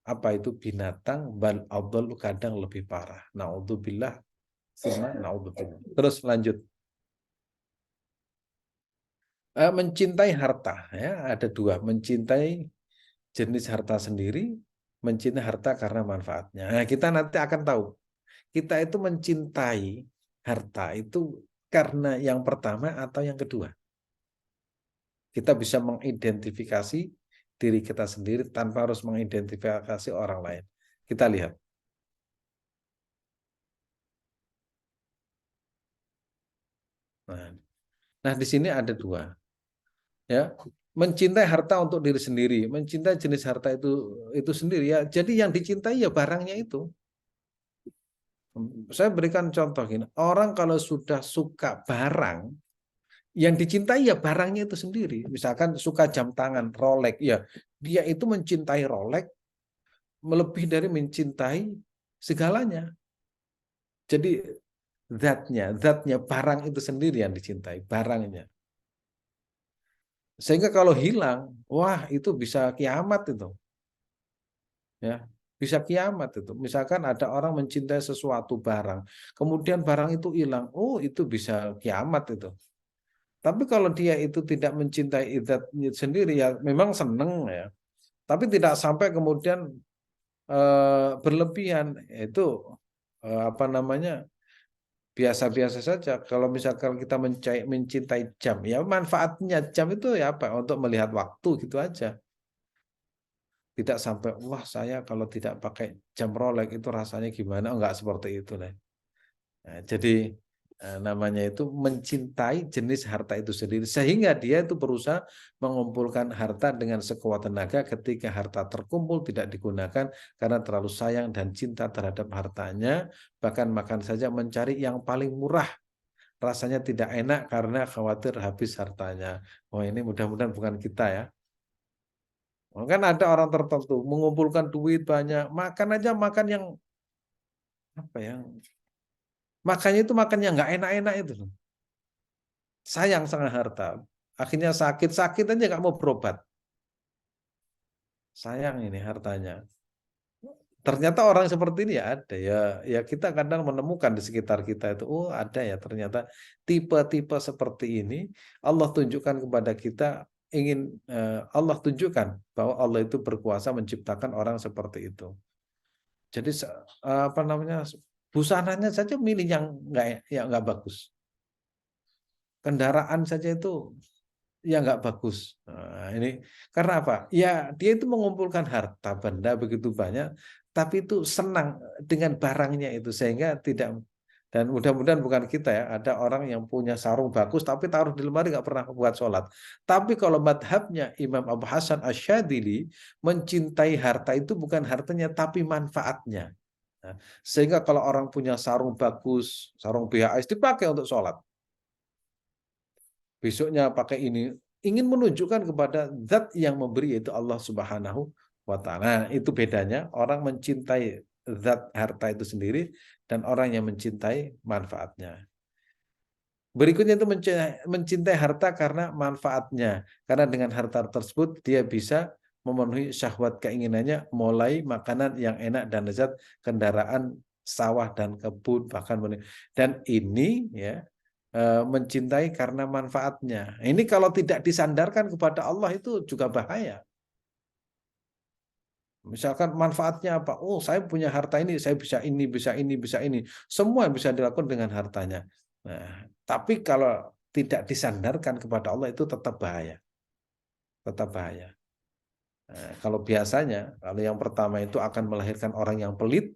Apa itu binatang, bal adall, kadang lebih parah. Naudzubillah, naudzubillah. Terus lanjut. Mencintai harta ya, ada dua, mencintai jenis harta sendiri, mencintai harta karena manfaatnya. Nah, kita nanti akan tahu kita itu mencintai harta itu karena yang pertama atau yang kedua. Kita bisa mengidentifikasi diri kita sendiri tanpa harus mengidentifikasi orang lain. Kita lihat. Nah, di sini ada dua. Ya, mencintai harta untuk diri sendiri, mencintai jenis harta itu sendiri ya. Jadi yang dicintai ya barangnya itu. Saya berikan contoh gini, orang kalau sudah suka barang, yang dicintai ya barangnya itu sendiri. Misalkan suka jam tangan, Rolex, ya dia itu mencintai Rolex melebih dari mencintai segalanya. Jadi zatnya barang itu sendiri yang dicintai, barangnya. Sehingga kalau hilang, wah itu bisa kiamat itu. Ya, bisa kiamat itu. Misalkan ada orang mencintai sesuatu barang, kemudian barang itu hilang, oh itu bisa kiamat itu. Tapi kalau dia itu tidak mencintai zatnya sendiri ya memang seneng ya. Tapi tidak sampai kemudian berlebihan itu apa namanya biasa-biasa saja. Kalau misalkan kita mencintai jam, ya manfaatnya jam itu ya apa? Untuk melihat waktu gitu aja. Tidak sampai wah saya kalau tidak pakai jam Rolex itu rasanya gimana? Enggak seperti itu lah. Nah, jadi namanya itu mencintai jenis harta itu sendiri sehingga dia itu berusaha mengumpulkan harta dengan sekuat tenaga. Ketika harta terkumpul tidak digunakan karena terlalu sayang dan cinta terhadap hartanya, bahkan makan saja mencari yang paling murah, rasanya tidak enak karena khawatir habis hartanya. Oh ini mudah-mudahan bukan kita ya. Kan ada orang tertentu mengumpulkan duit banyak, makan aja makan yang apa ya? Makannya itu makan yang nggak enak-enak itu. Sayang sama harta. Akhirnya sakit-sakit aja nggak mau berobat. Sayang ini hartanya. Ternyata orang seperti ini ya ada ya. Ya kita kadang menemukan di sekitar kita itu, oh ada ya ternyata tipe-tipe seperti ini. Allah tunjukkan kepada kita Allah tunjukkan bahwa Allah itu berkuasa menciptakan orang seperti itu. Jadi apa namanya busananya saja milih yang nggak bagus. Kendaraan saja itu ya nggak bagus. Nah, ini karena apa? Ya dia itu mengumpulkan harta benda begitu banyak, tapi itu senang dengan barangnya itu sehingga tidak dan mudah-mudahan bukan kita ya. Ada orang yang punya sarung bagus tapi taruh di lemari nggak pernah buat sholat. Tapi kalau madhabnya Imam Abu Hasan Asyadili mencintai harta itu bukan hartanya tapi manfaatnya. Nah, sehingga kalau orang punya sarung bagus, sarung BHS dipakai untuk sholat. Besoknya pakai ini, ingin menunjukkan kepada zat yang memberi yaitu Allah Subhanahu wa taala. Nah, itu bedanya orang mencintai zat harta itu sendiri dan orang yang mencintai manfaatnya. Berikutnya itu mencintai harta karena manfaatnya. Karena dengan harta tersebut dia bisa memenuhi syahwat keinginannya mulai makanan yang enak dan lezat, kendaraan, sawah dan kebun bahkan dan ini ya mencintai karena manfaatnya. Ini kalau tidak disandarkan kepada Allah itu juga bahaya. Misalkan manfaatnya apa? Oh, saya punya harta ini, saya bisa ini, bisa ini, bisa ini. Semua bisa dilakukan dengan hartanya. Nah, tapi kalau tidak disandarkan kepada Allah itu tetap bahaya. Tetap bahaya. Nah, kalau biasanya, kalau yang pertama itu akan melahirkan orang yang pelit,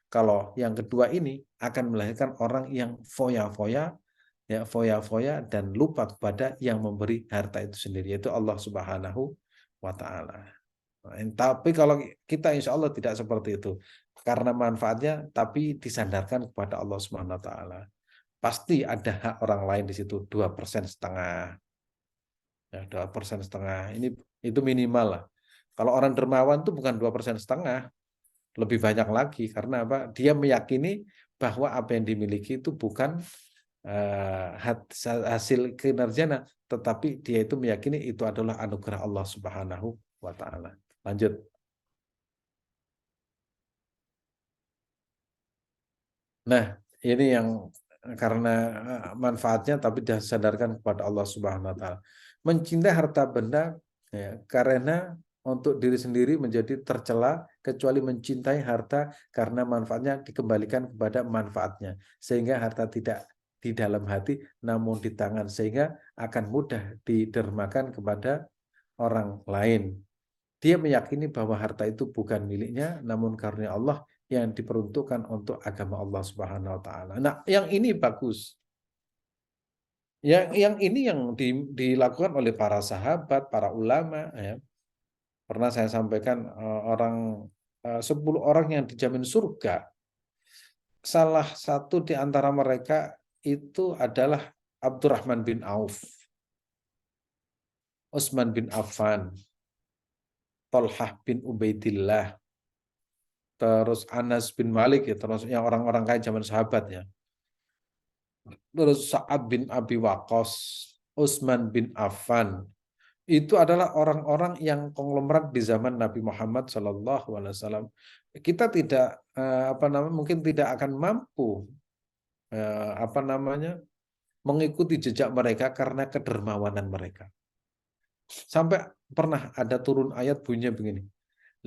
kalau yang kedua ini akan melahirkan orang yang foya-foya, ya foya-foya dan lupa kepada yang memberi harta itu sendiri, yaitu Allah Subhanahu wa taala. Tapi kalau kita insya Allah tidak seperti itu. Karena manfaatnya, tapi disandarkan kepada Allah Subhanahu wa taala. Pasti ada hak orang lain di situ, 2,5%. Ya, 2,5%. Itu minimal lah. Kalau orang dermawan itu bukan 2,5%, lebih banyak lagi. Karena apa? Dia meyakini bahwa apa yang dimiliki itu bukan hasil kinerjanya, tetapi dia itu meyakini itu adalah anugerah Allah Subhanahu wa taala. Lanjut. Nah, ini yang karena manfaatnya tapi disadarkan kepada Allah Subhanahu wa taala. Mencintai harta benda ya, karena untuk diri sendiri menjadi tercela kecuali mencintai harta karena manfaatnya dikembalikan kepada manfaatnya. Sehingga harta tidak di dalam hati namun di tangan, sehingga akan mudah didermakan kepada orang lain. Dia meyakini bahwa harta itu bukan miliknya namun karunia Allah yang diperuntukkan untuk agama Allah Subhanahu wa taala. Nah, yang ini bagus. Yang ini yang dilakukan oleh para sahabat, para ulama ya. Pernah saya sampaikan 10 orang yang dijamin surga. Salah satu di antara mereka itu adalah Abdurrahman bin Auf, Utsman bin Affan, Thalhah bin Ubaidillah, terus Anas bin Malik ya, terus yang orang-orang kaya zaman sahabat ya. Terus Sa'ad bin Abi Waqqas, Utsman bin Affan. Itu adalah orang-orang yang konglomerat di zaman Nabi Muhammad SAW. Kita tidak mungkin tidak akan mampu mengikuti jejak mereka karena kedermawanan mereka. Sampai pernah ada turun ayat bunyinya begini.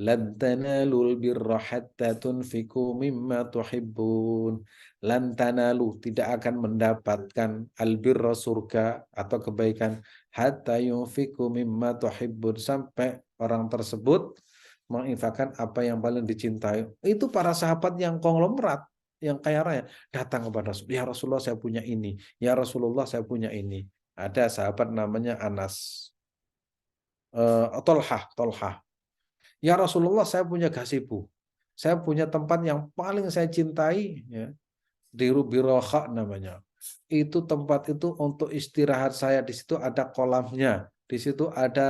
Lan tanalul birra hatta tunfiqu mimma tuhibbun. Lan tanalu, tidak akan mendapatkan albirra, surga atau kebaikan, hatta yunfiqu mimma tuhibbun, sampai orang tersebut menginfakkan apa yang paling dicintai. Itu para sahabat yang konglomerat, yang kaya raya, datang kepada Rasul. Ya Rasulullah, saya punya ini. Ya Rasulullah, saya punya ini. Ada sahabat namanya Anas, Tolhah. Ya Rasulullah, saya punya gazebo. Saya punya tempat yang paling saya cintai, ya, di Rubiroha namanya. Itu tempat itu untuk istirahat saya. Di situ ada kolamnya, di situ ada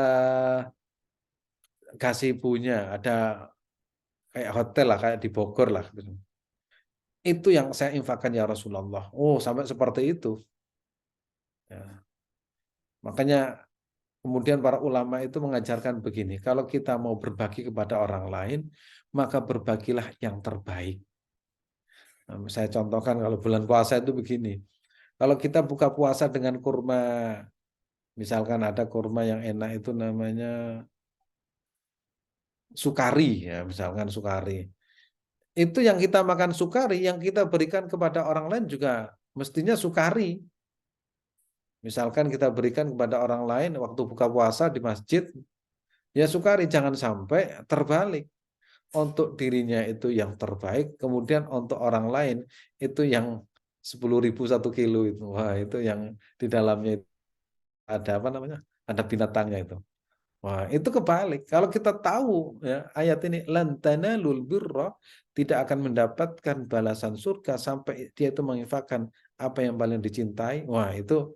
gazebonya, ada kayak hotel lah, kayak di Bogor lah. Itu yang saya infakkan ya Rasulullah. Oh, sampai seperti itu. Ya. Makanya kemudian para ulama itu mengajarkan begini, kalau kita mau berbagi kepada orang lain, maka berbagilah yang terbaik. Nah, saya contohkan kalau bulan puasa itu begini, kalau kita buka puasa dengan kurma, misalkan ada kurma yang enak itu namanya sukari, ya misalkan sukari. Itu yang kita makan sukari, yang kita berikan kepada orang lain juga mestinya sukari. Misalkan kita berikan kepada orang lain waktu buka puasa di masjid, ya sukari, jangan sampai terbalik. Untuk dirinya itu yang terbaik, kemudian untuk orang lain itu yang 10.000 1 kilo itu. Wah, itu yang di dalamnya ada apa namanya? Ada binatangnya itu. Wah, itu kebalik. Kalau kita tahu ya ayat ini lan tanalul birra, tidak akan mendapatkan balasan surga sampai dia itu menginfakkan apa yang paling dicintai. Wah, itu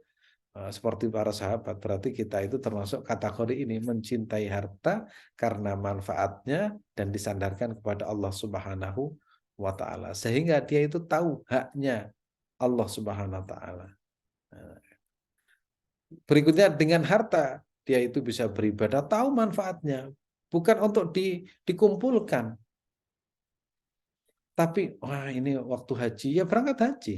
seperti para sahabat, berarti kita itu termasuk kategori ini, mencintai harta karena manfaatnya dan disandarkan kepada Allah Subhanahu wa taala, sehingga dia itu tahu haknya Allah Subhanahu wa taala. Berikutnya, dengan harta dia itu bisa beribadah, tahu manfaatnya, bukan untuk dikumpulkan, tapi wah ini waktu haji ya berangkat haji,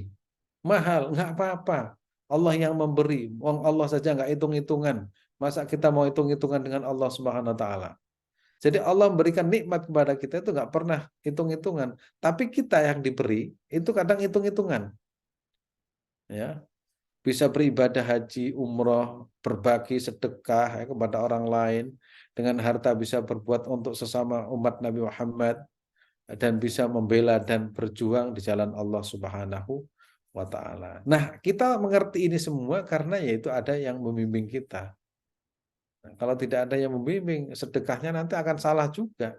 mahal nggak apa-apa, Allah yang memberi, uang Allah saja nggak hitung-hitungan, masa kita mau hitung-hitungan dengan Allah Subhanahu Wa Taala. Jadi Allah memberikan nikmat kepada kita itu nggak pernah hitung-hitungan, tapi kita yang diberi itu kadang hitung-hitungan, ya. Bisa beribadah haji, umroh, berbagi sedekah ya, kepada orang lain, dengan harta bisa berbuat untuk sesama umat Nabi Muhammad, dan bisa membela dan berjuang di jalan Allah Subhanahu wa taala. Nah, kita mengerti ini semua karena yaitu ada yang membimbing kita. Nah, kalau tidak ada yang membimbing, sedekahnya nanti akan salah juga.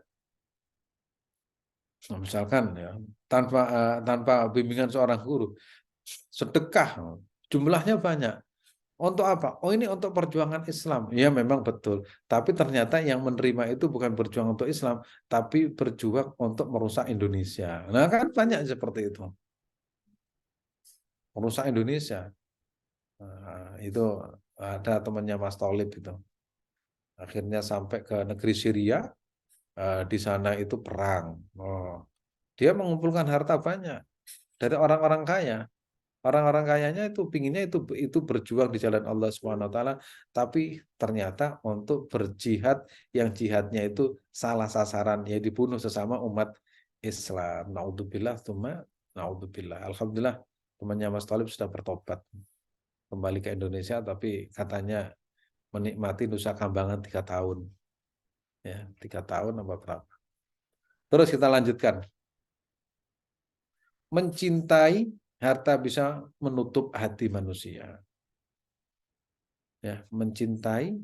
Nah, misalkan ya, tanpa bimbingan seorang guru, sedekah jumlahnya banyak. Untuk apa? Oh, ini untuk perjuangan Islam. Ya, memang betul. Tapi ternyata yang menerima itu bukan berjuang untuk Islam, tapi berjuang untuk merusak Indonesia. Nah, kan banyak seperti itu. Merusak Indonesia. Nah, itu ada temannya Mas Tolib itu. Akhirnya sampai ke negeri Syria, di sana itu perang. Oh, dia mengumpulkan harta banyak dari orang-orang kaya. Orang-orang kayanya itu pinginnya itu berjuang di jalan Allah Subhanahu wa taala, tapi ternyata untuk berjihad yang jihadnya itu salah sasaran, ya dibunuh sesama umat Islam. Naudzubillah tsumma naudzubillah. Alhamdulillah temannya Mas Thalib sudah bertobat kembali ke Indonesia, tapi katanya menikmati Nusa Kambangan 3 tahun. Ya, 3 tahun apa berapa. Terus kita lanjutkan. Mencintai harta bisa menutup hati manusia. Ya, mencintai,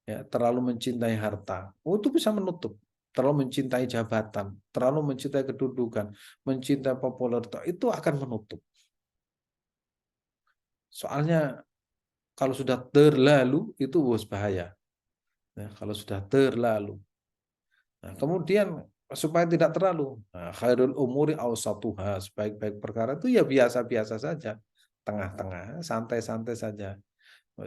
ya, terlalu mencintai harta, itu bisa menutup. Terlalu mencintai jabatan, terlalu mencintai kedudukan, mencintai popularitas, itu akan menutup. Soalnya kalau sudah terlalu itu bahaya. Ya, kalau sudah terlalu. Nah, kemudian supaya tidak terlalu, nah, khairul umuri awsatuha, sebaik-baik perkara itu ya biasa-biasa saja, tengah-tengah, santai-santai saja.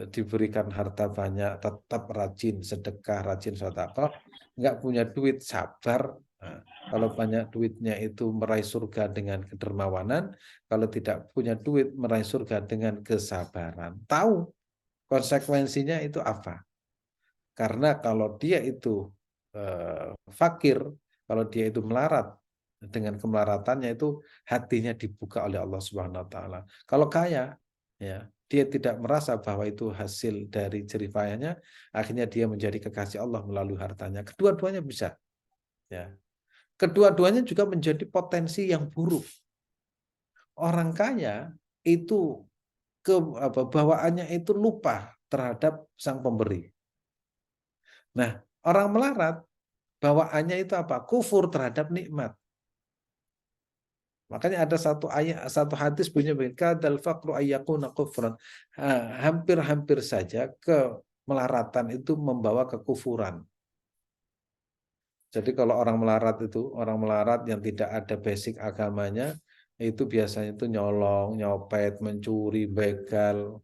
Diberikan harta banyak, tetap rajin sedekah, rajin sedekah, nggak punya duit, sabar. Nah, kalau banyak duitnya itu meraih surga dengan kedermawanan, kalau tidak punya duit meraih surga dengan kesabaran. Tahu konsekuensinya itu apa? Karena kalau dia itu fakir, kalau dia itu melarat, dengan kemelaratannya itu hatinya dibuka oleh Allah Subhanahu wa taala. Kalau kaya, ya, dia tidak merasa bahwa itu hasil dari jerih payahnya, akhirnya dia menjadi kekasih Allah melalui hartanya. Kedua-duanya bisa, ya. Kedua-duanya juga menjadi potensi yang buruk. Orang kaya itu bawaannya itu lupa terhadap sang pemberi. Nah, orang melarat bawaannya itu apa? Kufur terhadap nikmat. Makanya ada satu ayat, satu hadis bunyinya begini, kadal faqru ayyakuna kufran. Hampir-hampir saja kemelaratan itu membawa kekufuran. Jadi kalau orang melarat yang tidak ada basic agamanya, itu biasanya itu nyolong, nyopet, mencuri, begal.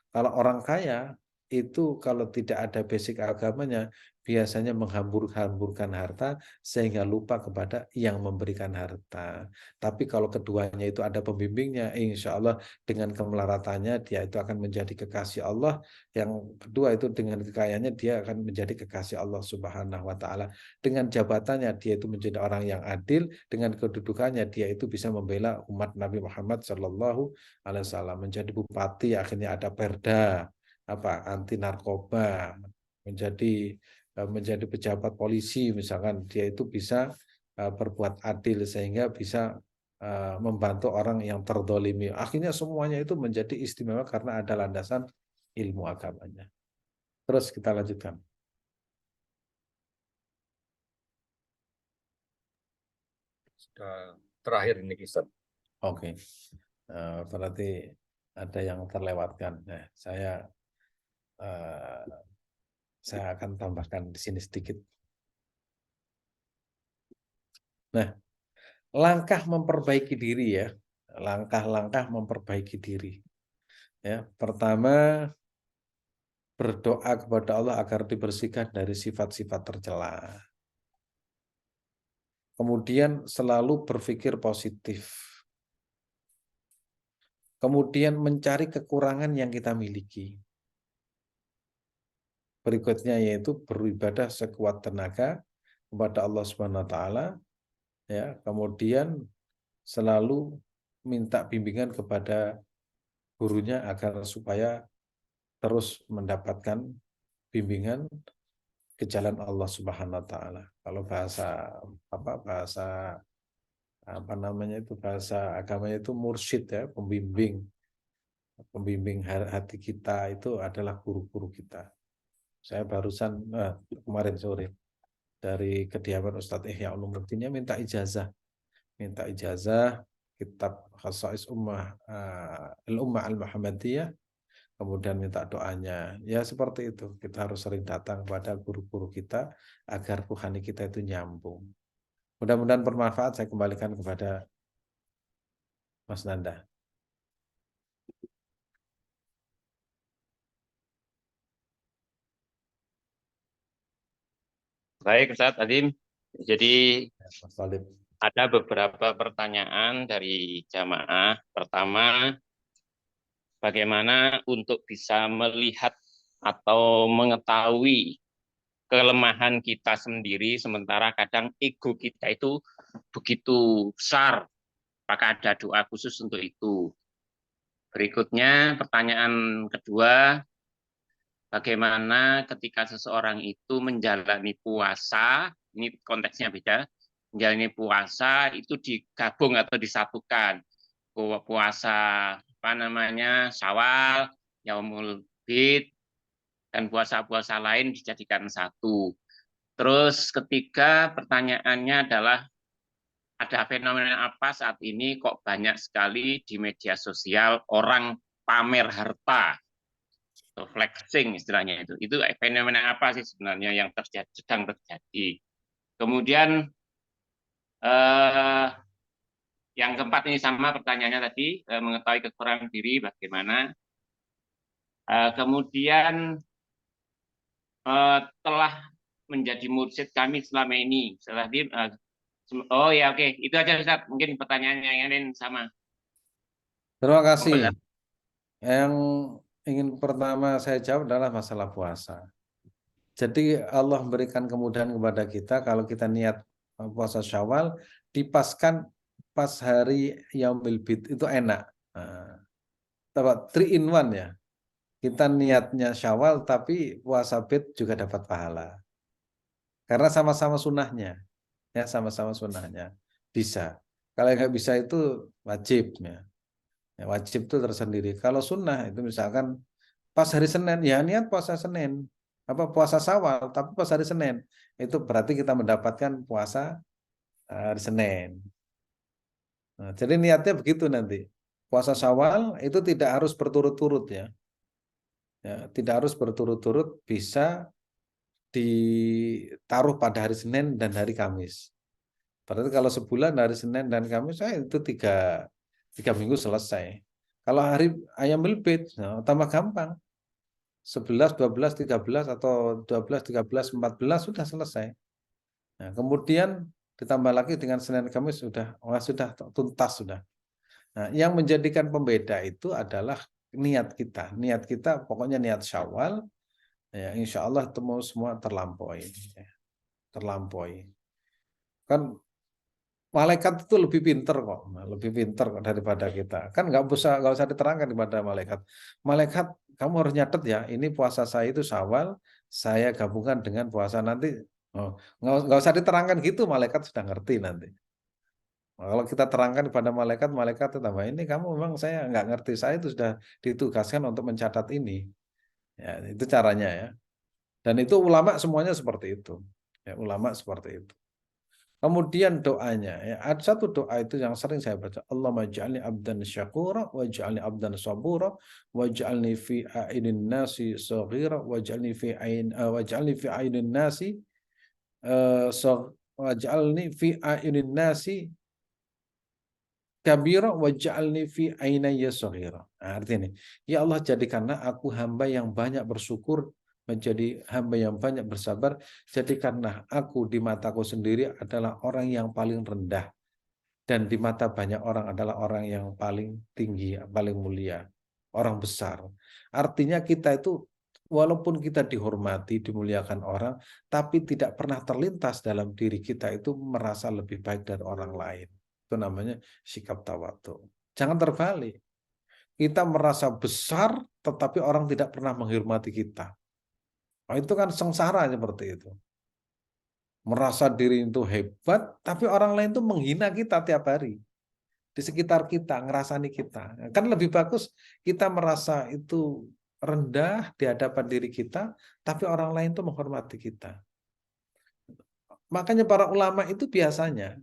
Kalau orang kaya itu kalau tidak ada basic agamanya biasanya menghambur-hamburkan harta sehingga lupa kepada yang memberikan harta. Tapi kalau keduanya itu ada pembimbingnya, insya Allah dengan kemelaratannya dia itu akan menjadi kekasih Allah. Yang kedua itu dengan kekayaannya dia akan menjadi kekasih Allah Subhanahu wa taala. Dengan jabatannya dia itu menjadi orang yang adil, dengan kedudukannya dia itu bisa membela umat Nabi Muhammad Shallallahu alaihi wasallam, menjadi bupati akhirnya ada perda apa anti narkoba, menjadi pejabat polisi misalkan dia itu bisa berbuat adil sehingga bisa membantu orang yang terdolimi. Akhirnya semuanya itu menjadi istimewa karena ada landasan ilmu agamanya. Terus kita lanjutkan. Sudah terakhir ini Ustaz. Oke. Berarti ada yang terlewatkan. Nah, saya akan tambahkan di sini sedikit. Nah, langkah memperbaiki diri ya, langkah-langkah memperbaiki diri. Ya, pertama berdoa kepada Allah agar dibersihkan dari sifat-sifat tercela. Kemudian selalu berpikir positif. Kemudian mencari kekurangan yang kita miliki. Berikutnya yaitu beribadah sekuat tenaga kepada Allah Subhanahu wa taala, ya. Kemudian selalu minta bimbingan kepada gurunya agar supaya terus mendapatkan bimbingan ke jalan Allah Subhanahu wa taala. Kalau bahasa agamanya itu mursyid ya, pembimbing hati kita itu adalah guru-guru kita. Saya barusan kemarin sore dari kediaman Ustadz Ihya Ulumuddin minta ijazah kitab Khasais Al-Ummah Al-Muhammadiyah, kemudian minta doanya. Ya seperti itu, kita harus sering datang kepada guru-guru kita agar rohani kita itu nyambung. Mudah-mudahan bermanfaat. Saya kembalikan kepada Mas Nanda. Baik, Ustaz Adim. Jadi Mas Talib. Ada beberapa pertanyaan dari jamaah. Pertama, bagaimana untuk bisa melihat atau mengetahui kelemahan kita sendiri, sementara kadang ego kita itu begitu besar. Apakah ada doa khusus untuk itu? Berikutnya, pertanyaan kedua, bagaimana ketika seseorang itu menjalani puasa, ini konteksnya beda, menjalani puasa itu digabung atau disatukan. Puasa apa namanya, Syawal, Yaumul Bid, dan puasa-puasa lain dijadikan satu. Terus ketiga pertanyaannya adalah ada fenomena apa saat ini kok banyak sekali di media sosial orang pamer harta, atau flexing istilahnya itu. Itu fenomena apa sih sebenarnya yang sedang terjadi? Kemudian yang keempat ini sama pertanyaannya tadi, mengetahui kekurangan diri bagaimana. Kemudian telah menjadi mursyid kami selama ini. Setelah oh ya oke, itu aja Ustaz. Mungkin pertanyaannya yang lain sama. Terima kasih. Yang ingin pertama saya jawab adalah masalah puasa. Jadi Allah memberikan kemudahan kepada kita kalau kita niat puasa Syawal, dipaskan pas hari Yaumil Bid itu enak. Nah, 3 in 1 ya. Kita niatnya Syawal tapi puasa Bid juga dapat pahala. Karena sama-sama sunnahnya. Ya, sama-sama sunnahnya. Bisa. Kalau nggak bisa itu wajib ya. Ya, wajib itu tersendiri. Kalau sunnah itu misalkan pas hari Senin, ya niat puasa Senin. Apa puasa Syawal, tapi pas hari Senin. Itu berarti kita mendapatkan puasa hari Senin. Nah, jadi niatnya begitu nanti. Puasa Syawal itu tidak harus berturut-turut ya. Ya, tidak harus berturut-turut, bisa ditaruh pada hari Senin dan hari Kamis. Berarti kalau sebulan hari Senin dan Kamis itu tiga minggu selesai. Kalau hari ayam belbit, nah, tambah gampang. 11, 12, 13 atau 12, 13, 14 sudah selesai. Nah, kemudian ditambah lagi dengan Senin Kamis sudah tuntas sudah. Nah, yang menjadikan pembeda itu adalah niat kita. Niat kita pokoknya niat Syawal, ya insya Allah semua terlampaui. Ya, terlampaui. Kan malaikat itu lebih pinter kok, lebih pinter daripada kita. Kan nggak usah diterangkan kepada malaikat. Malaikat, kamu harus nyatet ya, ini puasa saya itu Syawal, saya gabungkan dengan puasa nanti. Oh, nggak usah diterangkan gitu, malaikat sudah ngerti nanti. Kalau kita terangkan kepada malaikat, malaikat tambah ini kamu memang saya nggak ngerti, saya itu sudah ditugaskan untuk mencatat ini. Ya, itu caranya ya. Dan itu ulama semuanya seperti itu. Ya, ulama seperti itu. Kemudian doanya, ya, ada satu doa itu yang sering saya baca. Allahumma ja'alni abdan syakura, waj'alni abdan sabura, waj'alni fi a'inin nasi saghira, waj'alni fi a'inin nasi waj'alni fi a'inin nasi kabira, waj'alni fi ainayya saghira. Nah, artinya, ya Allah jadikanlah aku hamba yang banyak bersyukur, menjadi hamba yang banyak bersabar, jadikanlah aku di mataku sendiri adalah orang yang paling rendah, dan di mata banyak orang adalah orang yang paling tinggi, paling mulia, orang besar. Artinya kita itu walaupun kita dihormati, dimuliakan orang, tapi tidak pernah terlintas dalam diri kita itu merasa lebih baik dari orang lain. Itu namanya sikap tawadhu. Jangan terbalik. Kita merasa besar, tetapi orang tidak pernah menghormati kita. Nah, itu kan sengsara seperti itu. Merasa diri itu hebat, tapi orang lain itu menghina kita tiap hari. Di sekitar kita, ngerasani kita. Kan lebih bagus kita merasa itu rendah di hadapan diri kita, tapi orang lain itu menghormati kita. Makanya para ulama itu biasanya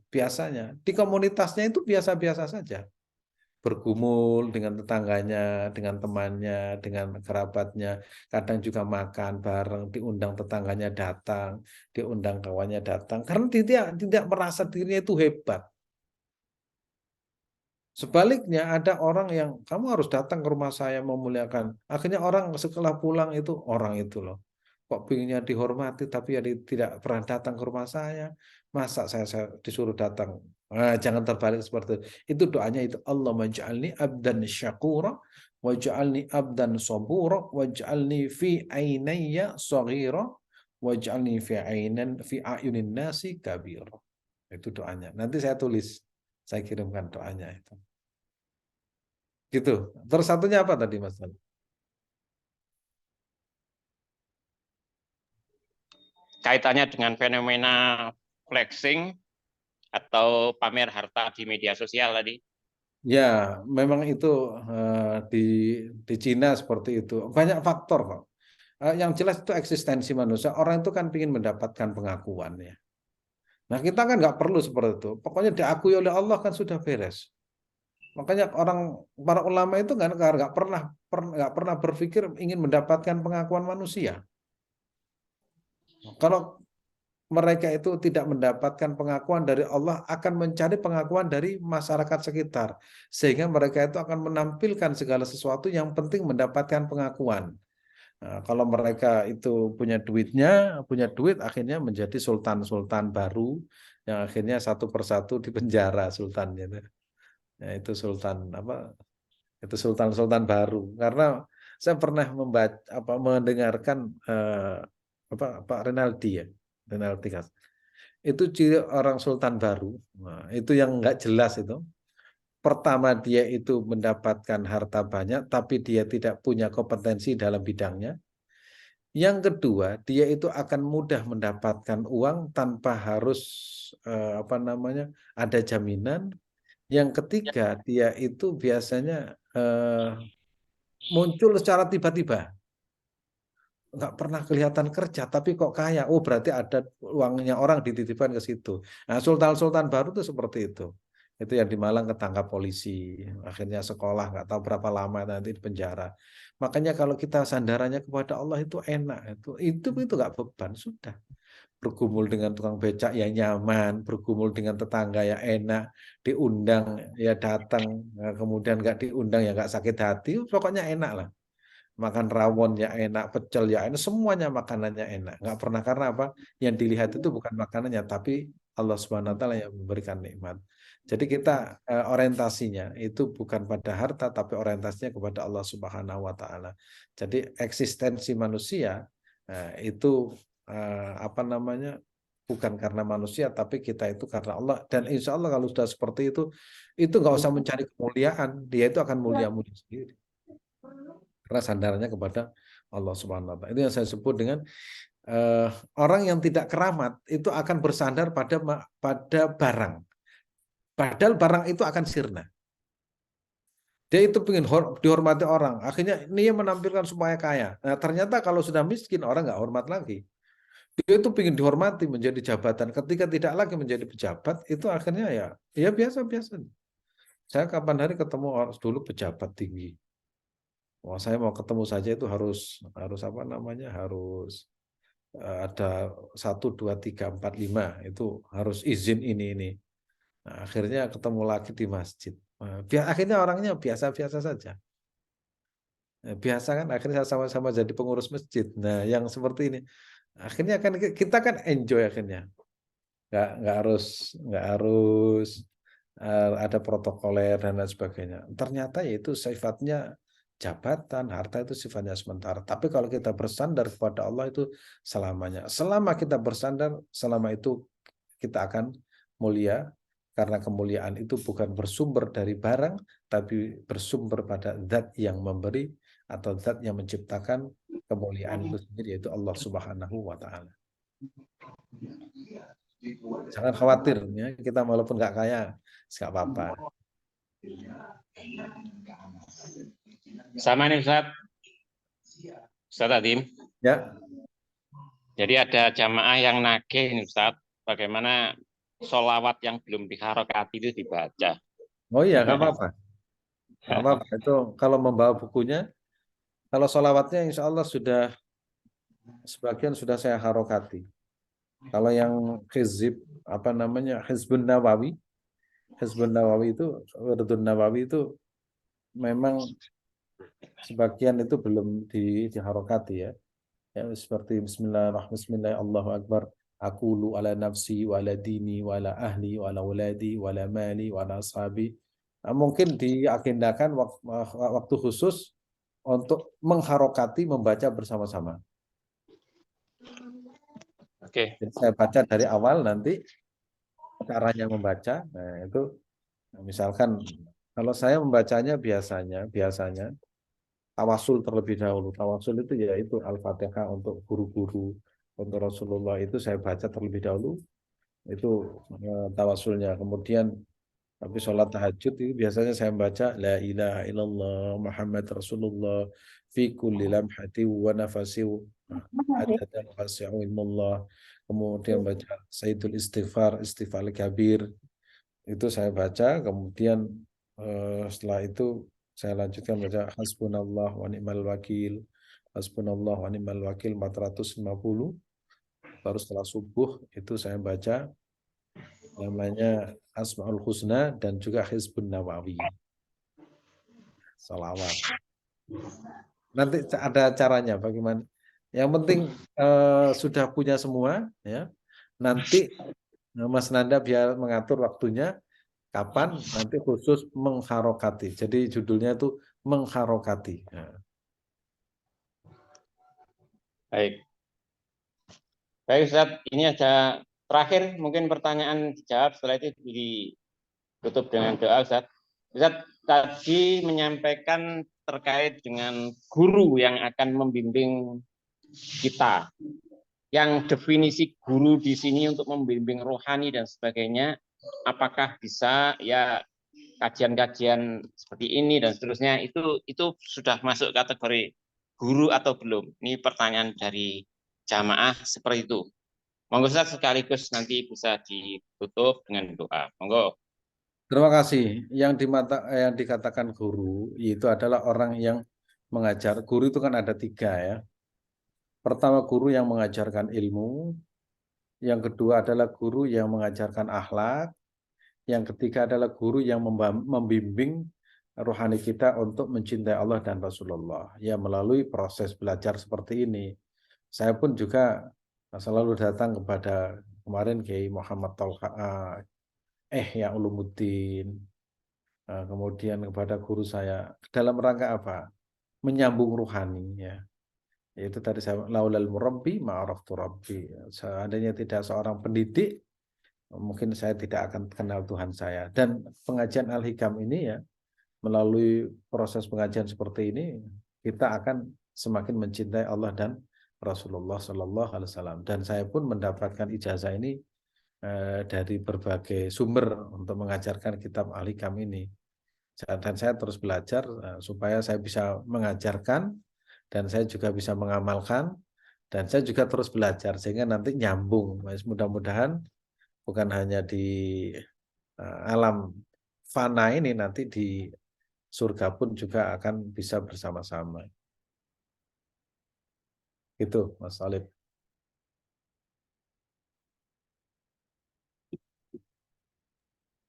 di komunitasnya itu biasa-biasa saja. Bergumul dengan tetangganya, dengan temannya, dengan kerabatnya, kadang juga makan bareng, diundang tetangganya datang, diundang kawannya datang, karena tidak merasa dirinya itu hebat. Sebaliknya ada orang yang kamu harus datang ke rumah saya memuliakan. Akhirnya orang setelah pulang itu orang itu loh. kok pinginnya dihormati tapi ya tidak pernah datang ke rumah saya. Masa saya disuruh datang? Nah, jangan terbalik seperti itu. Itu doanya itu, Allahumma ja'alni abdan syakura waj'alni abdan sabura waj'alni fi ainayya saghira waj'alni fi ayunin nasi kabira. Itu doanya. Nanti saya tulis, saya kirimkan doanya itu. Gitu. Terus satunya apa tadi Mas? Kaitannya dengan fenomena flexing atau pamer harta di media sosial tadi. Ya, memang itu di Cina seperti itu. Banyak faktor kok. Yang jelas itu eksistensi manusia. Orang itu kan ingin mendapatkan pengakuan ya. Nah kita kan nggak perlu seperti itu. Pokoknya diakui oleh Allah kan sudah beres. Makanya para ulama itu nggak pernah berpikir ingin mendapatkan pengakuan manusia. Kalau mereka itu tidak mendapatkan pengakuan dari Allah, akan mencari pengakuan dari masyarakat sekitar. Sehingga mereka itu akan menampilkan segala sesuatu yang penting mendapatkan pengakuan. Nah, kalau mereka itu punya duit, akhirnya menjadi sultan-sultan baru, yang akhirnya satu persatu dipenjara sultannya. Nah, itu sultan apa? Itu sultan-sultan baru. Karena saya pernah mendengarkan Pak Renaldi ya. Renaldi Kas. Itu ciri orang sultan baru. Nah, itu yang nggak jelas itu. Pertama dia itu mendapatkan harta banyak, tapi dia tidak punya kompetensi dalam bidangnya. Yang kedua, dia itu akan mudah mendapatkan uang tanpa harus ada jaminan. Yang ketiga, dia itu biasanya muncul secara tiba-tiba. Nggak pernah kelihatan kerja, tapi kok kaya. Oh, berarti ada uangnya orang dititipkan ke situ. Nah, sultan-sultan baru tuh seperti itu. Itu yang di Malang ketangkap polisi. Akhirnya sekolah nggak tahu berapa lama nanti di penjara. Makanya kalau kita sandarannya kepada Allah itu enak. Itu nggak beban, sudah. Bergumul dengan tukang becak ya nyaman, bergumul dengan tetangga ya enak, diundang ya datang, kemudian nggak diundang ya nggak sakit hati, pokoknya enak lah. Makan rawon ya enak, pecel ya enak, semuanya makanannya enak. Nggak pernah, karena apa? Yang dilihat itu bukan makanannya, tapi Allah Subhanahu wa taala yang memberikan nikmat. Jadi kita orientasinya itu bukan pada harta, tapi orientasinya kepada Allah Subhanahu wa taala. Jadi eksistensi manusia itu bukan karena manusia, tapi kita itu karena Allah. Dan insya Allah kalau sudah seperti itu nggak usah mencari kemuliaan, dia itu akan mulia-mulia sendiri. Karena sandarannya kepada Allah Subhanahu wa taala. Itu yang saya sebut dengan orang yang tidak keramat itu akan bersandar pada barang. Padahal barang itu akan sirna. Dia itu ingin dihormati orang. Akhirnya dia menampilkan supaya kaya. Nah, ternyata kalau sudah miskin orang nggak hormat lagi. Dia itu ingin dihormati menjadi jabatan. Ketika tidak lagi menjadi pejabat, itu akhirnya ya biasa-biasa. Saya kapan hari ketemu orang dulu pejabat tinggi. Wah, saya mau ketemu saja itu harus harus ada 1, 2, 3, 4, 5 itu harus izin ini. Nah, akhirnya ketemu lagi di masjid. Akhirnya orangnya biasa-biasa saja. Biasa kan, akhirnya sama-sama jadi pengurus masjid. Nah, yang seperti ini, akhirnya kan kita kan enjoy akhirnya. Nggak harus ada protokoler dan lain sebagainya. Ternyata yaitu sifatnya jabatan, harta itu sifatnya sementara. Tapi kalau kita bersandar kepada Allah itu selamanya. Selama kita bersandar, selama itu kita akan mulia. Karena kemuliaan itu bukan bersumber dari barang, tapi bersumber pada zat yang memberi atau zat yang menciptakan kemuliaan itu sendiri, yaitu Allah Subhanahu wa taala. Jangan khawatir ya, kita walaupun nggak kaya, nggak apa-apa. Sama nih Ustaz. Ustaz Adim. Ya. Jadi ada jamaah yang nagih nih Ustaz, bagaimana sholawat yang belum diharokati itu dibaca. Oh iya, nggak apa-apa. Nggak apa-apa. Itu kalau membawa bukunya, kalau sholawatnya insya Allah sudah sebagian sudah saya harokati. Kalau yang Hizbun Nawawi itu memang sebagian itu belum diharokati ya. Ya, seperti Bismillahirrahmanirrahim, Allahu Akbar. Aqulu ala nafsi wa ala dini wa ala ahli wa ala waladi wa ala mali wa ala ashabi. Nah, mungkin diagendakan waktu khusus untuk mengharokati membaca bersama-sama. Oke. Jadi saya baca dari awal, nanti caranya membaca. Nah, itu misalkan kalau saya membacanya biasanya tawasul terlebih dahulu. Tawasul itu yaitu Al-Fatihah untuk guru-guru, untuk Rasulullah itu saya baca terlebih dahulu. Itu tawasulnya. Kemudian tapi sholat tahajud itu biasanya saya membaca La ilaha illallah Muhammad Rasulullah fi kulli lamhati wa nafasi adada nafasi ilmallah. Kemudian baca Sayyidul Istighfar, Istighfar Kabir. Itu saya baca. Kemudian setelah itu saya lanjutkan baca Hasbunallah wa ni'mal wakil. Hasbunallah wa ni'mal wakil 450. Baru setelah subuh itu saya baca namanya Asmaul Husna dan juga Hizbun Nawawi. Salawat. Nanti ada caranya bagaimana. Yang penting sudah punya semua ya. Nanti Mas Nanda biar mengatur waktunya kapan, nanti khusus mengharokati. Jadi judulnya itu mengharokati. Ya. Baik. Baik Ustaz, ini ada terakhir mungkin pertanyaan dijawab, setelah itu ditutup dengan doa Ustaz. Ustaz tadi menyampaikan terkait dengan guru yang akan membimbing kita. Yang definisi guru di sini untuk membimbing rohani dan sebagainya, apakah bisa ya kajian-kajian seperti ini dan seterusnya, itu sudah masuk kategori guru atau belum? Ini pertanyaan dari jamaah seperti itu. Monggo Ustaz, sekaligus nanti bisa ditutup dengan doa. Monggo. Terima kasih. Yang dikatakan guru itu adalah orang yang mengajar. Guru itu kan ada 3 ya. Pertama guru yang mengajarkan ilmu, yang kedua adalah guru yang mengajarkan akhlak, yang ketiga adalah guru yang membimbing rohani kita untuk mencintai Allah dan Rasulullah. Ya melalui proses belajar seperti ini. Saya pun juga selalu datang kepada kemarin Kiai Muhammad Tolha, ya Ulumuddin, kemudian kepada guru saya dalam rangka apa? Menyambung rohani ya. Itu tadi saya laulal murabbi ma'araftu rabbi. Seandainya tidak seorang pendidik, mungkin saya tidak akan kenal Tuhan saya. Dan pengajian Al-Hikam ini ya, melalui proses pengajian seperti ini, kita akan semakin mencintai Allah dan Rasulullah Sallallahu Alaihi Wasallam. Dan saya pun mendapatkan ijazah ini dari berbagai sumber untuk mengajarkan kitab Al-Hikam ini. Dan saya terus belajar supaya saya bisa mengajarkan, dan saya juga bisa mengamalkan, dan saya juga terus belajar sehingga nanti nyambung. Mudah-mudahan bukan hanya di alam fana ini, nanti di surga pun juga akan bisa bersama-sama. Itu Mas Alif.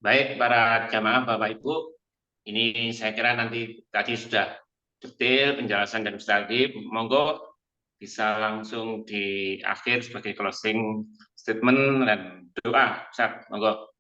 Baik para jamaah Bapak Ibu, ini saya kira nanti tadi sudah detail penjelasan dan Ustaz. Monggo bisa langsung di akhir sebagai closing statement dan doa. Ustaz, monggo.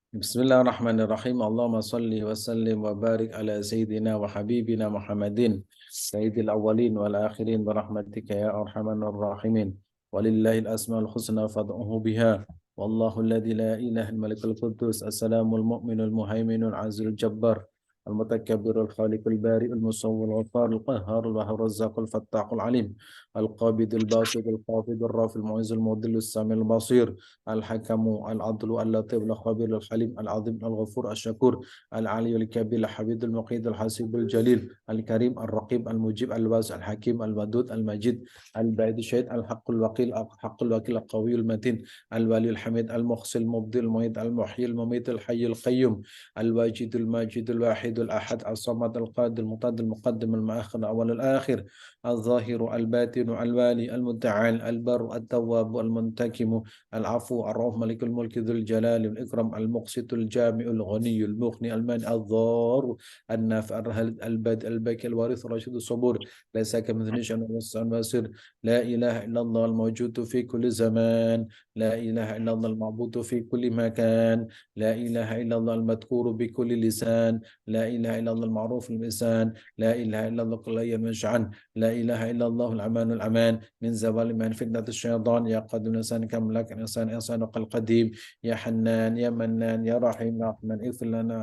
Bismillahirrahmanirrahim. Allahumma salli wa sallim wa barik ala sayyidina wa habibina Muhammadin sayyidil awwalin wal akhirin bi rahmatika ya arhamar rahimin. Walillahil asmaul husna fad'uhu biha. Wallahu alladzi la ilaha illa malikul quddus assalamul mu'minul muhaiminul azizul jabbar المتكبر الخالق البارئ المصور الغفار القهار الوهاب الرزاق الفتاح العليم القابض الباسط الخافض الرافع المعز المذل السامع البصير الحكم العدل اللطيف الخبير الحليم العظيم الغفور الشكور العلي الكبير الحميد المقيت الحسيب الجليل الكريم الرقيب المجيب الواسع الحكيم الودود المجيد البعيد الشهيد الحق الوكيل القوي المتين الولي الحميد المحصي المبدي المعيد المحيي المميت الحي القيوم الواجد الماجد الواحد الأحد الصمد القادر المقدم المقدم المؤخر الأول الآخر الظاهر الباطن الوالي المتعال البر التواب المنتكم العفو الرؤوف ملك الملك ذو الجلال والإكرام المقسط الجامع الغني المغني المانع الضار النافع البدء الباقي الوارث الرشيد الصبور ليس كمثله شيء وهو السميع البصير لا إله إلا الله الموجود في كل زمان لا إله إلا الله المعبود في كل مكان لا إله إلا الله المذكور بكل لسان لا إله إلا الله المعروف باللسان لا إله إلا الله كل يوم عنه لا إله إلا الله الأمان الأمان من زوال من فتنة الشيطان يا قدم الإنسان كملك الإنسان إنسان القديم يا حنان يا منان يا رحيم يا رحمن اغفر لنا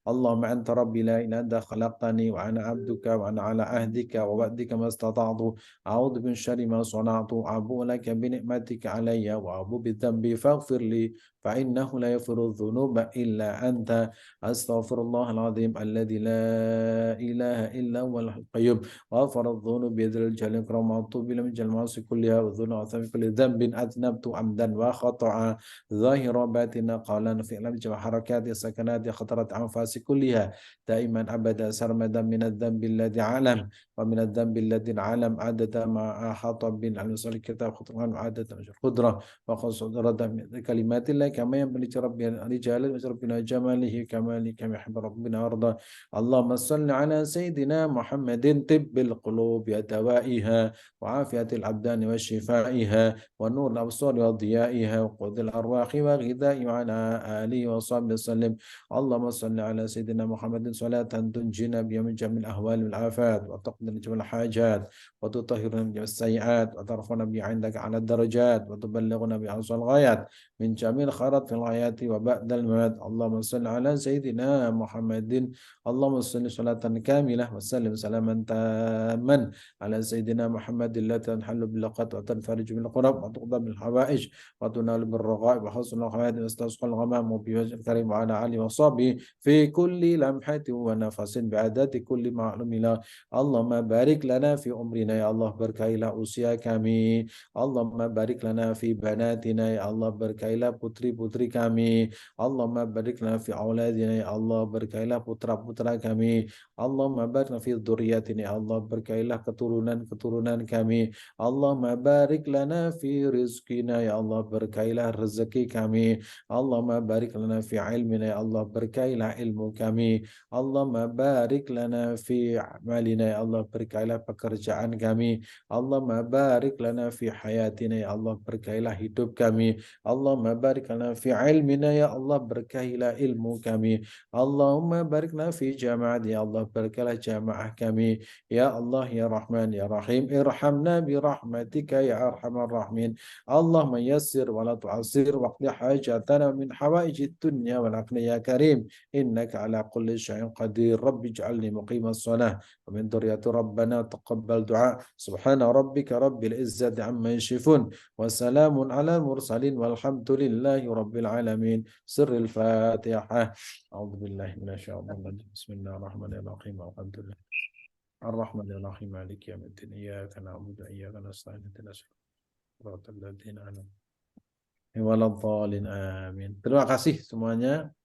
اللهم أنت ربي لا إله إلا أنت خلقتني وأنا عبدك وأنا على عهدك ووعدك ما استطعت أعوذ من شر ما صنعت أبوء لك بنعمتك علي وأبوء بذنبي فاغفر لي فإنه لا يغفر الذنوب إلا أنت أستغفر الله العظيم الذي لا إله إلا هو القيوم غفر الذنوب بيد الجلال الإكرام وأتوب إلى من جل المعاصي كلها والذنوب وأثم كل ذنب أذنبت عمدا وخطأ ظاهر باطنا قولا فعلا جميع حركات سكنات خطرت أنفاس كلها دائما أبدا سرمدا من الذنب الذي علم ومن الذنب الذي علم عدد ما أحاط بالعلم الكتاب خطران عدد القدرة وخصوص من كلمات الله كما ينبغي لربنا رجالا ربنا جماله كماله كما يحب ربنا أرضى اللهم صل على سيدنا محمد طب القلوب ودوائها وعافية الأبدان وشفائها ونور الأبصار وضيائها وقود الأرواح وغذائها وعلى آله وصحبه وسلم اللهم صل على سيدنا محمد صلاة تنجينا بها من جميع الأهوال والآفات وتقضي جميع الحاجات وتطهرنا من جميع السيئات وترفعنا بها عندك على الدرجات وتبلغنا بها أقصى الغايات من جميع الخيرات في الحياة وبعد الممات اللهم صل على سيدنا محمد اللهم صل صلاة كاملة وسلم سلاما تاما على سيدنا محمد التي تنحل باللقات وتنفرج بالقرب وتقضى بالحوائج وتنال بالرغائب وحسن الحياة واستسقى الغمام وبوجه الكريم وعلى آله وصحبه في كل لمحة ونفس بعدد كل معلوم له اللهم بارك لنا في عمرنا يا الله berkailah usia kami Allahumma barik lana fi banatina ya Allah berkailah putri-putri kami Allahumma barik lana fi auladina ya Allah berkailah putra-putra kami Allahumma barik lana fi dzurriyyatina ya Allah berkailah keturunan-keturunan kami Allahumma barik lana fi rizqina ya Allah berkailah rezeki kami Allahumma barik lana fi ilmina ya Allah berkailah ilmu kami Allahumma barik lana fi amalina ya Allah berkailah pekerjaan kami Allahumma barik lana fi hayatina ya Allah berkailah hidup kami Allahumma barik lana fi ilmina ya Allah berkailah ilmu kami Allahumma barik lana fi jama'at ya Allah berkailah jamaah kami ya Allah ya Rahman ya Rahim irhamna bi rahmatika ya arhamar rahimin Allahumma yassir wa la tu'assir waqdi hajatana min hawaijid dunya wal akhirah ya karim innaka ala kulli syai'in qadir rabbi ij'alni muqimas shalah wa min dzurriyyati rabbana taqabbal du'a subhana rabbika rabbil izzati amma yasifun wa salamun ala mursalin walhamdulillahi rabbil alamin sirril fatihah a'udzu billahi minasyaitonir rajim bismillahirrahmanirrahim alhamdulillah ar-rahmanir-rahim maliki yaumiddin iyyaka na'budu wa iyyaka nasta'in ihdinas siratal ladzina an'amta alaihim waladdallin amin. Terima kasih semuanya.